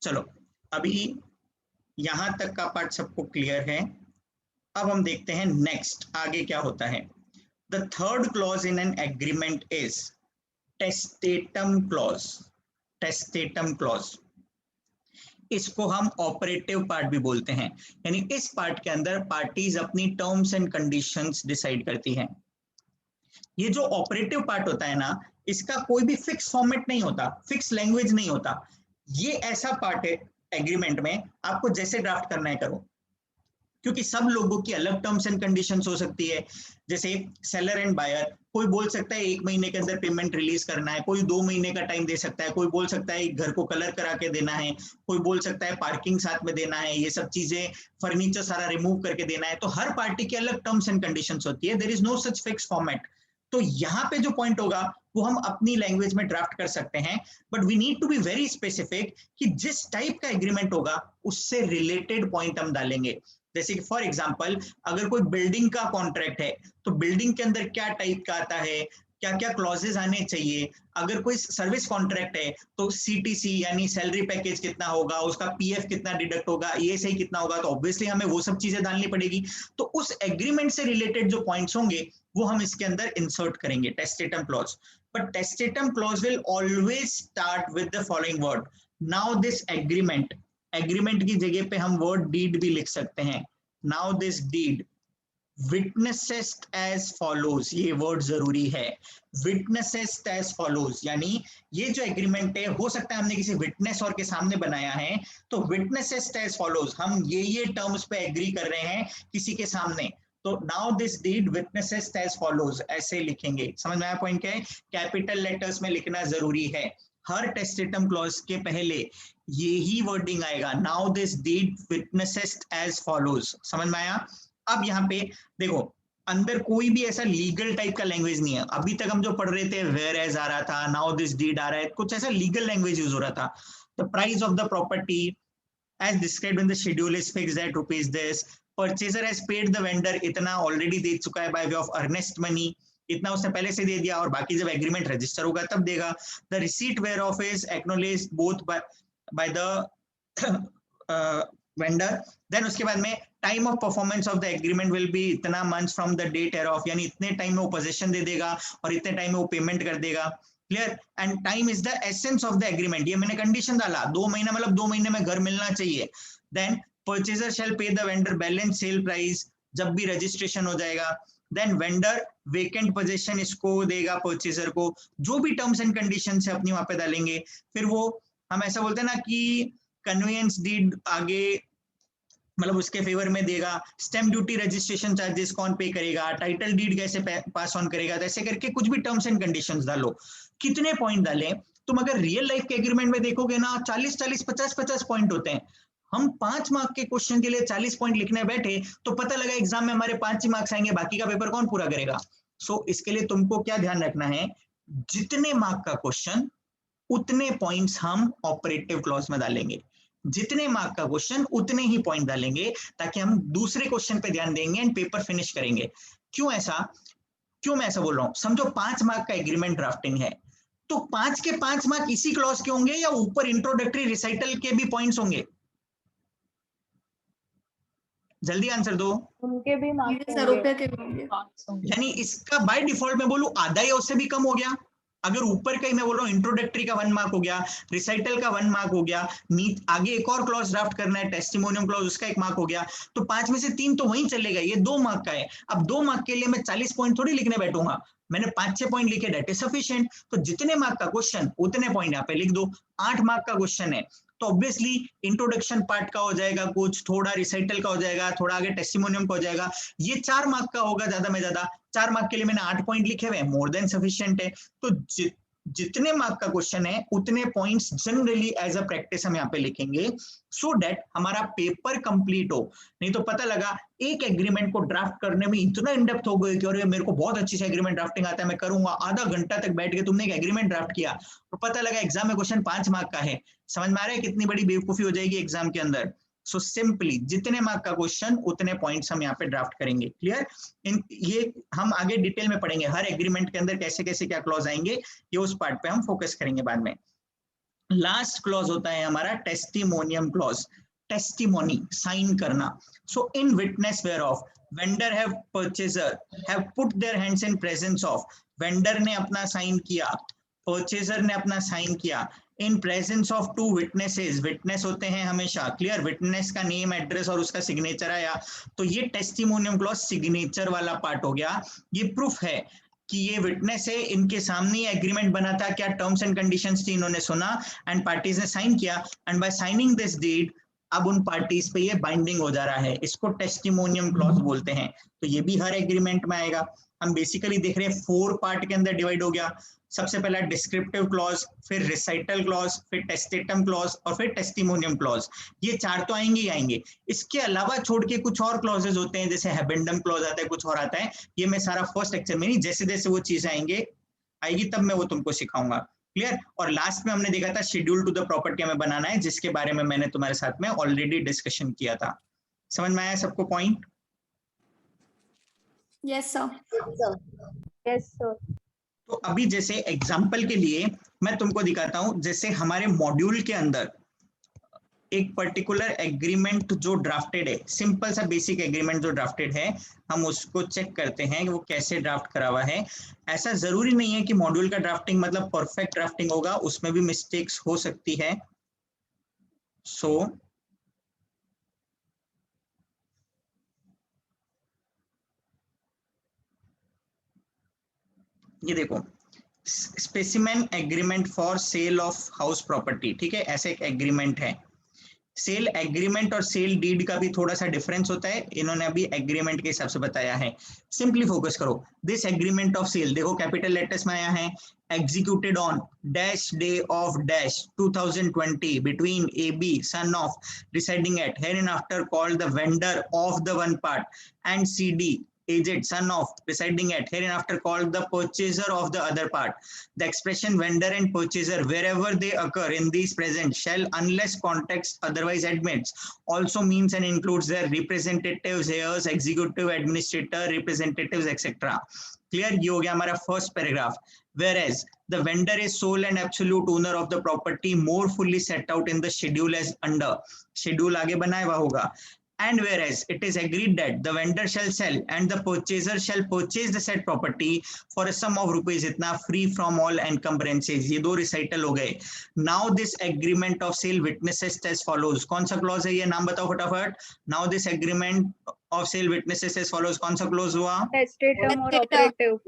चलो अभी यहां तक का पार्ट सबको क्लियर है. अब हम देखते हैं नेक्स्ट आगे क्या होता है. The third clause in an agreement is testatum clause. Testatum clause, इसको हम ऑपरेटिव पार्ट भी बोलते हैं, यानी इस पार्ट के अंदर पार्टीज अपनी टर्म्स एंड कंडीशंस डिसाइड करती हैं. ये जो ऑपरेटिव पार्ट होता है ना, इसका कोई भी फिक्स फॉर्मेट नहीं होता, फिक्स लैंग्वेज नहीं होता. ये ऐसा पार्ट है एग्रीमेंट में, आपको जैसे ड्राफ्ट करना है करो, क्योंकि सब लोगों की अलग टर्म्स एंड कंडीशंस हो सकती है. जैसे सेलर एंड बायर, कोई बोल सकता है 1 महीने के अंदर पेमेंट रिलीज करना है, कोई 2 महीने का टाइम दे सकता है, कोई बोल सकता है घर को कलर करा के देना है, कोई बोल सकता है पार्किंग साथ में देना है, ये सब चीजें, फर्नीचर सारा रिमूव करके देना है. तो हर पार्टी की अलग टर्म्स एंड कंडीशंस होती है. There is no such fix format. तो यहाँ पे जो पॉइंट होगा वो हम अपनी लैंग्वेज में ड्राफ्ट कर सकते हैं, but we need to be very specific कि जिस टाइप का एग्रीमेंट होगा उससे रिलेटेड पॉइंट हम डालेंगे. जैसे कि फॉर एग्जांपल अगर कोई बिल्डिंग का कॉन्ट्रैक्ट है तो बिल्डिंग के अंदर क्या टाइप का आता है, क्या क्या क्लॉजेस आने चाहिए. अगर कोई सर्विस कॉन्ट्रैक्ट है तो सीटीसी यानी सैलरी पैकेज कितना होगा, उसका पीएफ कितना डिडक्ट होगा, ईएसआई कितना होगा, तो ऑब्वियसली हमें वो सब चीजें डालनी पड़ेगी. तो उस एग्रीमेंट से रिलेटेड जो पॉइंट्स होंगे वो हम इसके अंदर इंसर्ट करेंगे, testatum clause. But testatum clause will always start with the following word. Now this agreement, agreement की जगह पे हम वर्ड डीड भी लिख सकते हैं. Now this deed witnesseth as follows, ये वर्ड जरूरी है, विटनेसेस्ट एज फॉलोज. यानी ये जो एग्रीमेंट है, हो सकता है हमने किसी विटनेस और के सामने बनाया है, तो विटनेसेस्ट एज फॉलोज, हम ये टर्म्स पे एग्री कर रहे हैं किसी के सामने, तो now this deed witnesseth as follows ऐसे लिखेंगे. समझ में आया पॉइंट क्या है? कैपिटल लेटर्स में लिखना जरूरी है. हर टेस्टेटम क्लॉज के पहले यही वर्डिंग आएगा, now this deed witnesseth as follows. समझ में आया? अब यहाँ पे देखो, अंदर कोई भी ऐसा लीगल टाइप का लैंग्वेज नहीं है. अभी तक हम जो पढ़ रहे थे वेयर एज आ रहा था, नाउ दिस डीड आ रहा है, कुछ ऐसा लीगल लैंग्वेज यूज हो रहा था. The price of the property as described in the schedule is fixed at rupees this, purchaser has paid the vendor, इतना ऑलरेडी दे चुका है by way of earnest money, इतना उसने पहले से दे दिया, और बाकी जब एग्रीमेंट रजिस्टर होगा तब देगा। The receipt whereof is acknowledged both by the vendor. Then उसके बाद में time of performance of the agreement will be इतना months from the date of, यानी इतने टाइम में वो पोजीशन दे देगा और इतने टाइम में वो पेमेंट कर देगा। Clear? And time is the essence of the agreement, ये मैंने कंडीशन डाला 2 महीना मतलब 2 महीने में घर मिलना चाहिए। देन परचेजर शैल पे the vendor balance sale price, जब भी रजिस्ट्रेशन हो जाएगा। देन वेंडर वेकेंट पोजीशन इसको देगा परचेजर को, जो भी टर्म्स एंड कंडीशन है अपनी वहां पे डालेंगे। फिर वो हम ऐसा बोलते हैं ना कि कन्वेंस डीड आगे मतलब उसके फेवर में देगा, स्टैम्प ड्यूटी रजिस्ट्रेशन चार्जेस कौन पे करेगा, टाइटल डीड कैसे पास ऑन करेगा, तो ऐसे करके कुछ भी टर्म्स एंड कंडीशंस डालो। कितने पॉइंट डालें? तुम अगर रियल लाइफ के एग्रीमेंट में देखोगे ना 40-40, 50-50 पॉइंट होते हैं। हम 5 मार्क के क्वेश्चन के लिए 40 पॉइंट लिखने बैठे तो पता लगा एग्जाम में हमारे 5 ही मार्क्स आएंगे, बाकी का पेपर कौन पूरा करेगा? सो इसके लिए तुमको क्या ध्यान रखना है, जितने मार्क का क्वेश्चन उतने पॉइंट्स हम ऑपरेटिव क्लॉज में डालेंगे, जितने मार्क का क्वेश्चन उतने ही पॉइंट डालेंगे, ताकि हम दूसरे क्वेश्चन पे ध्यान देंगे एंड पेपर फिनिश करेंगे। क्यों मैं ऐसा बोल रहा हूं? समझो 5 मार्क का एग्रीमेंट ड्राफ्टिंग है, तो 5 के 5 मार्क इसी क्लॉज के होंगे या ऊपर इंट्रोडक्टरी रिसाइटल के भी पॉइंट्स होंगे? जल्दी आंसर दो। उनके भी यानी इसका बाय डिफॉल्ट मैं बोलूं आधा या उससे भी कम हो गया। अगर ऊपर का ही मैं बोल रहा हूँ इंट्रोडक्टरी का 1 मार्क हो गया, रिसाइटल का 1 मार्क हो गया, आगे एक और क्लॉज ड्राफ्ट करना है टेस्टिमोनियम क्लॉज, उसका 1 मार्क हो गया, तो 5 में से 3 तो वहीं चलेगा, ये 2 मार्क का है। अब 2 मार्क के लिए मैं 40 पॉइंट थोड़ी लिखने बैठूंगा, मैंने 5-6 पॉइंट लिखे, डेट इज सफिशिएंट। तो जितने मार्क का क्वेश्चन उतने पॉइंट यहाँ पे लिख दो। 8 मार्क का क्वेश्चन है तो ऑब्वियसली इंट्रोडक्शन पार्ट का हो जाएगा, कुछ थोड़ा रिसाइटल का हो जाएगा, थोड़ा आगे टेस्टिमोनियम का हो जाएगा, ये 4 मार्क का होगा ज्यादा में ज्यादा। 4 मार्क के लिए मैंने 8 पॉइंट लिखे हुए, मोर देन सफिशिएंट है। तो जितने मार्क का क्वेश्चन है उतने points generally as a practice हम यहाँ पे लिखेंगे, सो दैट हमारा पेपर कंप्लीट हो। नहीं तो पता लगा एक एग्रीमेंट को ड्राफ्ट करने में इतना इनडेप्थ हो गए कि अरे मेरे को बहुत अच्छी से एग्रीमेंट ड्राफ्टिंग आता है, मैं करूंगा, आधा घंटा तक बैठ के तुमने एक एग्रीमेंट ड्राफ्ट किया और पता लगा एग्जाम में क्वेश्चन 5 मार्क का है। समझ में आ रहा है कितनी बड़ी बेवकूफी हो जाएगी एग्जाम के अंदर? सो सिंपली जितने मार्क का क्वेश्चन उतने पॉइंट्स हम यहाँ पे ड्राफ्ट करेंगे। क्लियर? ये हम आगे डिटेल में पढ़ेंगे, हर एग्रीमेंट के अंदर कैसे कैसे क्या क्लॉज आएंगे, ये उस पार्ट पे हम फोकस करेंगे बाद में। लास्ट क्लॉज होता है हमारा टेस्टिमोनियम क्लॉज, टेस्टिमोनी, साइन करना। So in witness whereof vendor have purchaser have put their hands in presence of, vendor ने अपना साइन किया, परचेजर ने अपना साइन किया, in presence of 2 witnesses, witness होते हैं हमेशा, क्लियर, विटनेस का नेम एड्रेस और उसका सिग्नेचर आया, तो ये टेस्टिमोनियम क्लॉज सिग्नेचर वाला पार्ट हो गया। ये प्रूफ है कि ये विटनेस है, इनके सामने ही एग्रीमेंट बना था, क्या टर्म्स एंड कंडीशंस थी, इन्होंने सुना एंड पार्टीज ने साइन किया, and by signing this deed अब उन पार्टीज पे ये बाइंडिंग हो जा रहा है, इसको टेस्टिमोनियम क्लॉज बोलते हैं। तो ये भी हर एग्रीमेंट में आएगा। हम बेसिकली देख रहे हैं 4 पार्ट के अंदर डिवाइड हो गया। सबसे पहला डिस्क्रिप्टिव क्लॉज, फिर रिसाइटल क्लॉज, फिर टेस्टेटम क्लॉज और फिर टेस्टिमोनियम क्लॉज। ये 4 तो आएंगे ही आएंगे। इसके अलावा छोड़ के कुछ और क्लॉजेज होते हैं, जैसे हैबेंडम क्लॉज आता है, कुछ और आता है। ये मैं सारा फर्स्ट लेक्चर में नहीं, जैसे जैसे वो चीजें आएगी तब मैं वो तुमको सिखाऊंगा। क्लियर? और लास्ट में हमने देखा था शेड्यूल टू द प्रॉपर्टी हमें बनाना है, जिसके बारे में मैंने तुम्हारे साथ में ऑलरेडी डिस्कशन किया था। समझ में आया सबको point? Yes sir. Yes sir. तो अभी जैसे एग्जाम्पल के लिए मैं तुमको दिखाता हूं, जैसे हमारे मॉड्यूल के अंदर एक पर्टिकुलर एग्रीमेंट जो ड्राफ्टेड है, सिंपल सा बेसिक एग्रीमेंट जो ड्राफ्टेड है, हम उसको चेक करते हैं कि वो कैसे ड्राफ्ट करा हुआ है। ऐसा जरूरी नहीं है कि मॉड्यूल का ड्राफ्टिंग मतलब परफेक्ट ड्राफ्टिंग होगा, उसमें भी मिस्टेक्स हो सकती है। सो ये देखो, specimen agreement for sale of house property, ठीक है, ऐसे एक एग्रीमेंट है। सेल एग्रीमेंट और सेल डीड का भी थोड़ा सा डिफरेंस होता है, इन्होंने अभी एग्रीमेंट के हिसाब से बताया है। सिंपली फोकस करो, दिस एग्रीमेंट ऑफ सेल, देखो कैपिटल लेटर्स में आया है, executed on dash day of dash 2020 between AB son of residing at hereinafter called the vendor of the one part and CD aged son of residing at hereinafter called the purchaser of the other part. The expression vendor and purchaser wherever they occur in these present shall, unless context otherwise admits, also means and includes their representatives, heirs, executive, administrator, representatives, etc. Clear? ये हो गया हमारा first paragraph. Whereas the vendor is sole and absolute owner of the property, more fully set out in the schedule as under. Schedule आगे बनाया हुआ होगा. And whereas it is agreed that the vendor shall sell and the purchaser shall purchase the said property for a sum of rupees itna, free from all encumbrances. ये दो recital हो गए. Now this agreement of sale witnesses as follows. कौन सा clause है ये, नाम बताओ फटाफट. Now this agreement of sale witnesses as follows. कौन सा clause हुआ? Testatum और operative.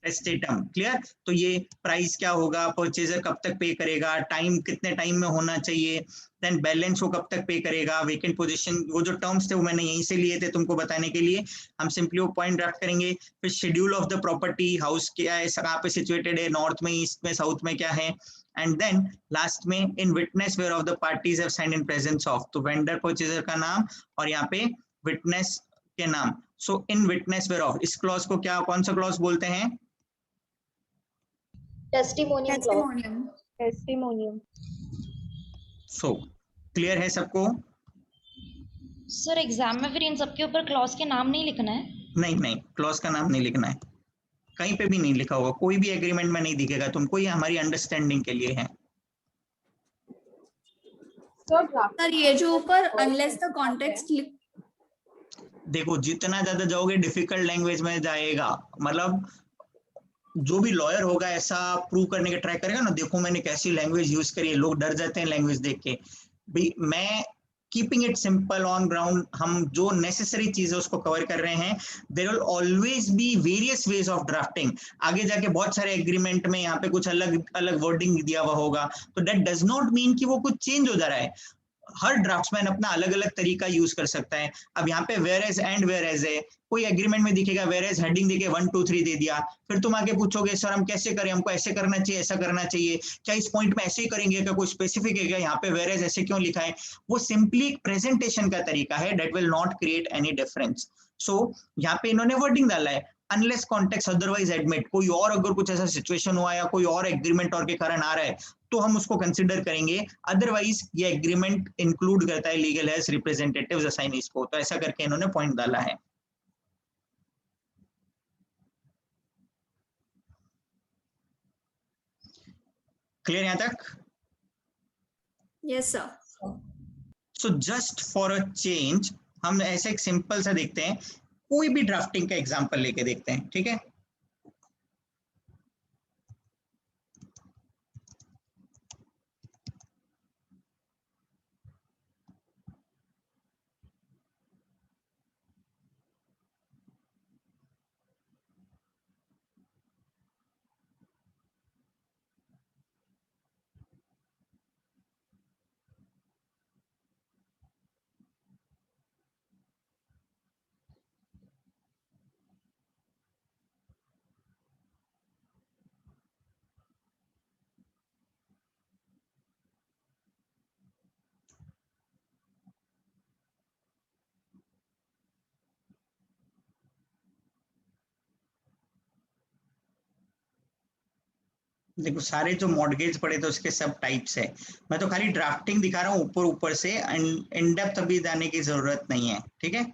टेस्टेटम. क्लियर? तो ये प्राइस क्या होगा, परचेजर कब तक पे करेगा, टाइम कितने टाइम में होना चाहिए, देन बैलेंस वो कब तक पे करेगा, वेकेंट पोजीशन, वो जो टर्म्स थे वो मैंने यहीं से लिए थे तुमको बताने के लिए. हम सिंपली वो पॉइंट ड्राफ्ट करेंगे. फिर schedule of the property, house क्या है, कहाँ पे सिचुएटेड है, नॉर्थ में, ईस्ट में, साउथ में क्या है, एंड देन लास्ट में in witness whereof the parties have signed in presence of. तो वेंडर परचेजर का नाम और यहाँ पे विटनेस के नाम. So in witness whereof, इस क्लॉज को क्या, कौन सा क्लॉज बोलते हैं? टेस्टिमोनियम. सो क्लियर है सबको? सर एग्जाम में फिर इन सबके ऊपर क्लॉज के नाम नहीं लिखना है? नहीं, क्लॉज का नाम नहीं लिखना है, कहीं पे भी नहीं लिखा होगा, कोई भी एग्रीमेंट में नहीं दिखेगा तुमको. ये हमारी अंडरस्टैंडिंग के लिए है. सर ये जो ऊपर अनलेस द कॉन्टेक्स्ट, देखो जितना ज्यादा जाओगे डिफिकल्ट लैंग्वेज में जाएगा. मतलब जो भी लॉयर होगा ऐसा प्रूव करने का ट्राई करेगा ना, देखो मैंने कैसी लैंग्वेज यूज करी है, लोग डर जाते हैं लैंग्वेज देख के. भाई मैं keeping it simple on ground, हम जो नेसेसरी चीज है उसको कवर कर रहे हैं. There will always be various ways of drafting. आगे जाके बहुत सारे एग्रीमेंट में यहाँ पे कुछ अलग अलग वर्डिंग दिया हुआ होगा, तो दैट डज नॉट मीन कि वो कुछ चेंज हो जा रहा है. हर ड्राफ्ट्समैन अपना अलग अलग तरीका यूज कर सकता है. अब यहाँ पे whereas and whereas है, कोई एग्रीमेंट में दिखेगा वेयर एज हेडिंग देके 1 2 3 दे दिया, फिर तुम आगे पूछोगे सर हम कैसे करें, हमको ऐसे करना चाहिए, ऐसा करना चाहिए, क्या इस पॉइंट में ऐसे ही करेंगे, क्या कोई स्पेसिफिक है क्या, यहाँ पे वेयर एज ऐसे क्यों लिखा है. वो सिंपली प्रेजेंटेशन का तरीका है, that will not create any difference. So यहाँ पे इन्होंने वर्डिंग डाला है अनलेस कॉन्टेक्स्ट अदरवाइज एडमिट. कोई और अगर कुछ ऐसा सिचुएशन हुआ या कोई और एग्रीमेंट और के कारण आ रहा है तो हम उसको कंसिडर करेंगे, अदरवाइज ये एग्रीमेंट इंक्लूड करता है लीगल हेल्थ रिप्रेजेंटेटिव्स असाइनीज को. तो ऐसा करके इन्होंने पॉइंट डाला है. क्लियर यहां तक? Yes sir. So just for a change हम ऐसे एक सिंपल सा देखते हैं, कोई भी ड्राफ्टिंग का एग्जांपल लेके देखते हैं. ठीक है, देखो सारे जो मॉर्गेज पड़े थे उसके सब टाइप्स है. मैं तो खाली ड्राफ्टिंग दिखा रहा हूँ ऊपर ऊपर से, इन डेप्थ अभी जाने की जरूरत नहीं है. ठीक है,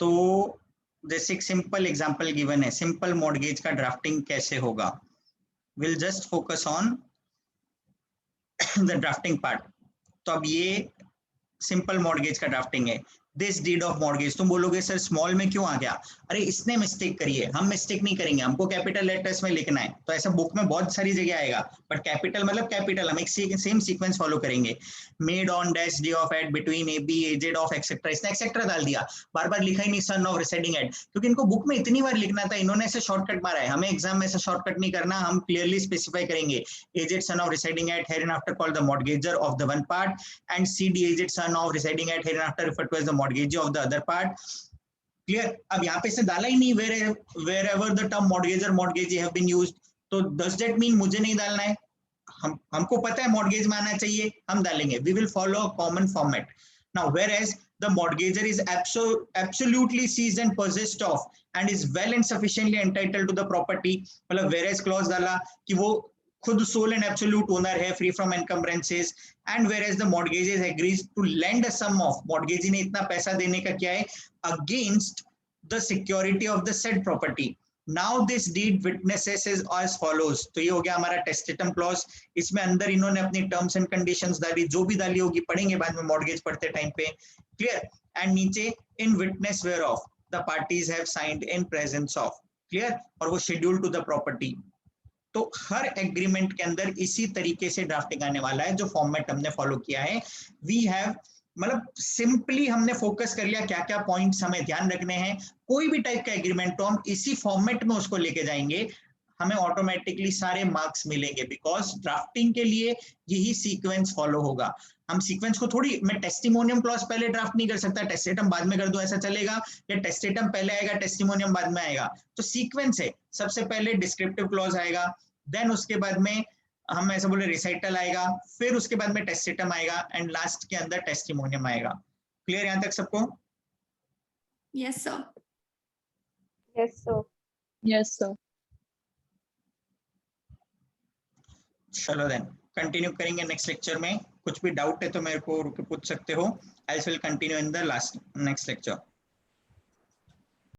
तो जैसे एक सिंपल एग्जांपल गिवन है, सिंपल मॉर्गेज का ड्राफ्टिंग कैसे होगा. Will just focus on the drafting part. तो अब ये सिंपल मॉर्गेज का ड्राफ्टिंग है. दिस डीड ऑफ मॉर्गेज, तुम बोलोगे सर स्मॉल में क्यों आ गया, अरे इसने मिस्टेक करी है, हम मिस्टेक नहीं करेंगे, हमको कैपिटल लेटर्स में लिखना है. तो ऐसा बुक में बहुत सारी जगह आएगा, बट कैपिटल मतलब कैपिटल, हम एक सेम सीक्वेंस फॉलो करेंगे. Made on dash day of at between A B aged of etcetera, इसने एक्सेट्रा डाल दिया, बार बार लिखा ही नहीं सन ऑफ रिसाइडिंग एट, क्योंकि इनको बुक में इतनी बार लिखना था, इन्होंने ऐसे शॉर्टकट मारा है. हमें एग्जाम में ऐसा शॉर्टकट नहीं करना, हम क्लियरली स्पेसिफाई करेंगे aged son of residing at hereinafter called the mortgagor of the one part, and CD A Z son of residing at hereinafter referred to as the mortgagor of the other part. Clear? अब यहाँ पे से डाला ही नहीं wherever the term mortgage or mortgagee have been used, तो does that mean मुझे नहीं डालना है? हमको पता है mortgage में आना चाहिए, हम डालेंगे. We will follow a common format. Now whereas the mortgagor is absolutely seized and possessed of and is well and sufficiently entitled to the property, मतलब whereas clause डाला कि वो खुद sole and absolute owner है, free from encumbrances, and whereas the mortgagor agrees to lend a sum of, mortgagee ने इतना पैसा देने का क्या है, against the security of the said property. Now this deed witnesses is as follows. तो ये हो गया हमारा टेस्टेटम क्लॉज. इसमें अंदर इन्होंने अपनी टर्म्स एंड कंडीशंस डाली, जो भी डाली होगी पढ़ेंगे बाद में मॉर्गेज पढ़ते टाइम पे. क्लियर. एंड नीचे in witness whereof the parties have signed in presence of. Clear. और वो शेड्यूल टू द प्रॉपर्टी. तो हर एग्रीमेंट के अंदर इसी तरीके से ड्राफ्टिंग आने वाला है, जो फॉर्मेट हमने फॉलो किया है. वी हैव मतलब सिंपली हमने फोकस कर लिया क्या क्या पॉइंट्स हमें ध्यान रखने हैं. कोई भी टाइप का एग्रीमेंट तो हम इसी फॉर्मेट में उसको लेके जाएंगे, हमें ऑटोमेटिकली सारे मार्क्स मिलेंगे, बिकॉज ड्राफ्टिंग के लिए यही सीक्वेंस फॉलो होगा. हम सीक्वेंस को थोड़ी, मैं टेस्टिमोनियम क्लॉज पहले ड्राफ्ट नहीं कर सकता, टेस्टेटम बाद में कर दूं, ऐसा चलेगा? या टेस्टेटम पहले आएगा टेस्टिमोनियम बाद में आएगा? तो सीक्वेंस है, सबसे पहले डिस्क्रिप्टिव क्लॉज आएगा, देन उसके बाद में हम ऐसा बोले रिसाइटल आएगा, फिर उसके बाद में टेस्टेटम आएगा, एंड लास्ट के अंदर टेस्टिमोनियम आएगा. क्लियर यहां तक सबको? Yes sir. Yes sir. Yes sir. चलो देन कंटिन्यू करेंगे नेक्स्ट लेक्चर में. कुछ भी डाउट है तो मेरे को रुक के पूछ सकते हो. I will continue in the last next lecture.